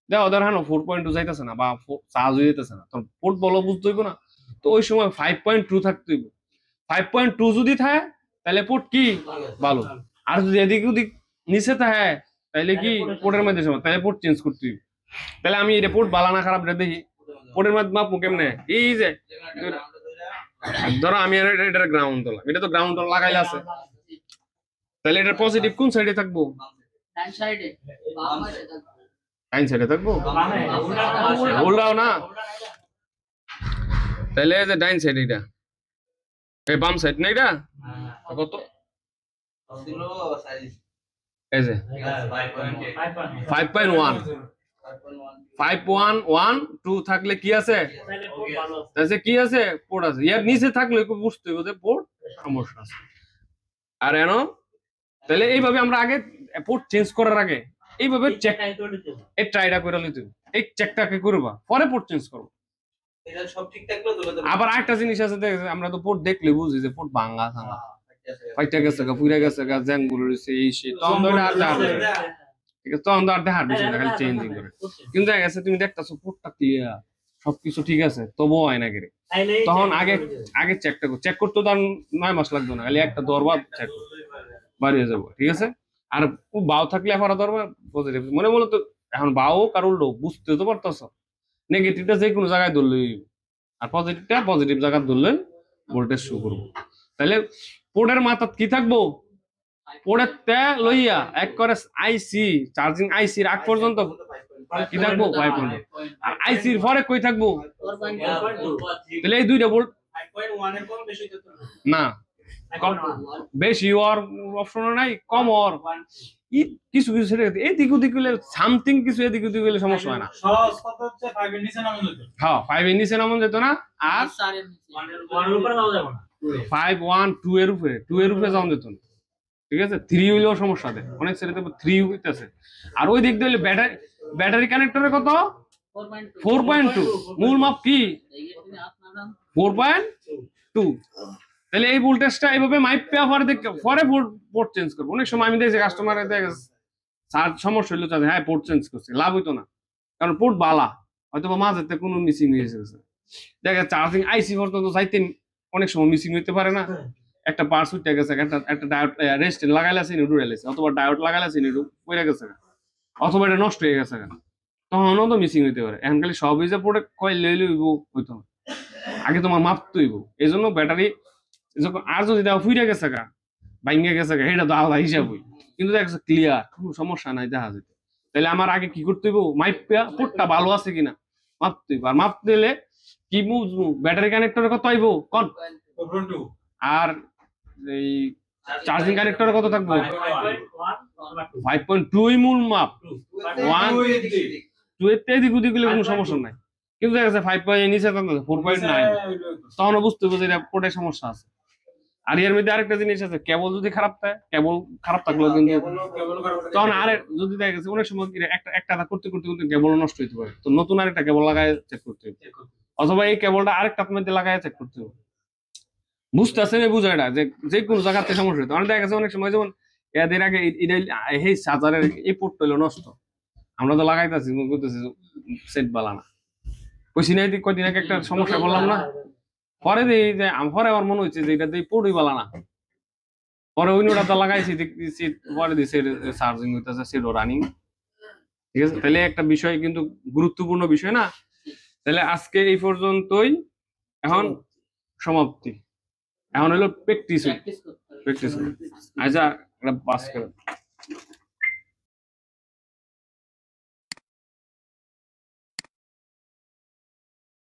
Speaker 1: দেখো, ধর 4.2 যাইতেছে না বা চার্জ হয়ে যেতেছে না, তখন পোর্ট বলো বুঝতে হইব না, তো ওই সময় 5.2 থাকতে হইব। 5.2 যদি থাকে তাহলে পোর্ট কি ভালো, আর যদি এদিক ওদিক নিচে থাকে তাহলে কি পোর্টের মধ্যে সময় তাহলে পোর্ট চেঞ্জ করতে হইব। তাহলে আমি এটা পোর্ট ভালো না খারাপ দেখি পোর্টের মধ্যে মাপবো কেমনে, এই যে ধরো আমি এটা গ্রাউন্ড দিলাম, এটা তো গ্রাউন্ড লাগাইলে আছে, তাহলে এটা পজিটিভ কোন সাইডে থাকবো?
Speaker 2: ডান সাইডে বাম পাশে থাকবে।
Speaker 1: ডাইন সাইডে থাকবো, উল্টাও না, তাহলে এই যে ডাইন সাইড এটা, এই বাম সাইড না এটা কত
Speaker 7: ছিল সাইজ
Speaker 1: এই যে
Speaker 7: 5.8
Speaker 1: 5.1 5.1 থাকলে কি আছে? তাহলে কি আছে? পোর্ট আছে। এর নিচে থাকলে বুঝতে হবে যে পোর্ট সমস্যা আছে। আর এনো তাহলে এইভাবে আমরা আগে পোর্ট চেঞ্জ করার আগে এইভাবে চেক এই ট্রাইটা করে নিতে হবে, এই চেকটাকে করবা পরে পোর্ট চেঞ্জ করবো।
Speaker 7: এটা সব ঠিক থাকলো তো
Speaker 1: আবার আরেকটা জিনিস আছে, আমরা তো পোর্ট দেখলে বুঝি যে পোর্ট ভাঙা ভাঙা ফাইটা গেছে গা, পুরা গেছে গা, জ্যাং গুলো রয়েছে, এই সেই তখন তো আর দেখা যায় না। ঠিক আছে, তখন তো আর দেখার বিষয় না, খালি চেঞ্জিং করে। কিন্তু দেখা গেছে তুমি দেখতেছো পোর্টটা ক্লিয়ার, সবকিছু ঠিক আছে, তবুও হয় না গেরে, তখন আগে চেক করতে তো আর 9 মাস লাগতো না, খালি একটা দরবার চেক বাড়িয়ে যাবো। ঠিক আছে, আর বাও থাকলে এফারা দরবার পজিটিভ মনে তো এখন বাও কারোর লোক বুঝতে তো পারতেছ, নেগেটিভটা যে কোনো জায়গায় ধরলেই আর পজিটিভটা পজিটিভ জায়গায় ধরলে ভোল্টেজ শো করবো। তাহলে পোর্টের মাথাত কি থাকবো? পোর্টের তে লইয়া এক করে আইসি চার্জিং আইসির আগ পর্যন্ত কি থাকবো? 5.2। আর আইসির পরে কই থাকবো?
Speaker 2: 4.2
Speaker 1: তাহলে এই দুইটা ভোল্ট
Speaker 6: 5.1 এর কম বেশি তো
Speaker 1: না, বেশি ওর অপশন নাই, কম ওর কিছু কিছু সেটা এদিক ওদিক হলে সামথিং কিছু এদিক ওদিক হলে সমস্যা হয় না।
Speaker 5: সহজ কথা হচ্ছে 5 এর নিচে নামা যেত।
Speaker 1: হ্যাঁ 5 এর নিচে নামন যেত না, আর
Speaker 2: 4 এর নিচে
Speaker 3: 1 এর উপরে যাওয়া যাবে না।
Speaker 1: 5 1 2 এর উপরে যাওয়া যেত না। ঠিক আছে, 3 হইলেও সমস্যা দেয়, অনেক সেটাতে 3 হইতেছে। আর ওই দিক দিয়ে ব্যাটারি কানেক্টরে কত? 4.2 মূল মাপ কি? 4.2। তাহলে এই ভোল্টেজটা এইভাবে মাইপে পরে দেখে পরে পোর্ট চেঞ্জ করবো। অনেক সময় আমি দেখছি কাস্টমারের সমস্যা হইলো, হ্যাঁ পোর্ট চেঞ্জ করছে, লাভ হইতো না, কারণ পোর্ট বালা হয়তো মাঝেতে কোনো মিসিং হয়ে গেছে। দেখে চার্জিং আইসি পর্যন্ত চাইতে অনেক সময় মিসিং হইতে পারে না, একটা পার্টস উঠে গেছে, একটা ডায়োড রেস্ট লাগাইলে আছে নিডু রেলেছে, অথবা ডায়োড লাগাইলে আছে নিডু পড়ে গেছে, অথবা এটা নষ্ট হয়ে গেছে, তখনও তো মিসিং হইতে পারে। এখন খালি সবই যে পোর্টে কয়েল লইলে হইতো না, আগে তোমার মাপতে হইব। এই জন্য ব্যাটারি আর যদি দেওয়া ফুইরা গেছে গা, ভাঙ্গে গেছে গা, এটা তো আলাদা হিসাব হই, কিন্তু দেখা ক্লিয়ার, কোনো সমস্যা নাই দেখা যেত। তাহলে আমার আগে কি করতে হইব? মাইপা পোর্টটা ভালো আছে কিনা মাপতে হইব। আর মাপতে হলে কি বুঝবো? ব্যাটারি কানেক্টরে কত আইব কন,
Speaker 5: 4.2
Speaker 1: আর এই চার্জিং কানেক্টরে কত থাকবো? 5.2 মূল মাপ, 2 এর এদিক ওদিক হলে কোনো সমস্যা নাই। কিন্তু দেখা যাচ্ছে 5 নিচে 4.9, তখন বুঝতে হবে যে এটা পোর্টের সমস্যা আছে। আর এর মধ্যে আরেকটা জিনিস আছে, কেবল যদি খারাপ থাকে, কেবল খারাপ থাকলেও কিন্তু তখন আরে যদি দেখা গেছে অনেক সময় একটা করতে করতে করতে কেবল নষ্ট হইতে পারে, তো নতুন আরেকটা কেবল লাগায় চেক করতে হবে, অথবা এই কেবলটা আরেকটা মধ্যে লাগায় চেক করতে হবে। বুঝতে আসে না বুঝাইটা যে কোনো জায়গাতে সমস্যা হইতো। অনেক দেখা গেছে অনেক সময় যেমন এদের আগে এই চার্জারের এই পোর্ট হইলো নষ্ট, আমরা তো লাগাইতেছি করতেছি সেট বালা না, কইছি না কয়দিন আগে একটা সমস্যা বললাম না, পরে যে পরে আমার মনে হচ্ছে যে এটা দিয়ে পোর্টই বালা না, পরে অন্যটা তো লাগাইছি দেখতেছি পরে দিছে চার্জিং হইতেছে, সেটও রানিং। ঠিক আছে, তাহলে একটা বিষয় কিন্তু গুরুত্বপূর্ণ বিষয় না। তাহলে আজকে এই পর্যন্তই, এখন সমাপ্তি, এখন হলো প্র্যাকটিস।
Speaker 2: প্র্যাকটিস করতে হবে।
Speaker 1: আচ্ছা, এটা পাস করে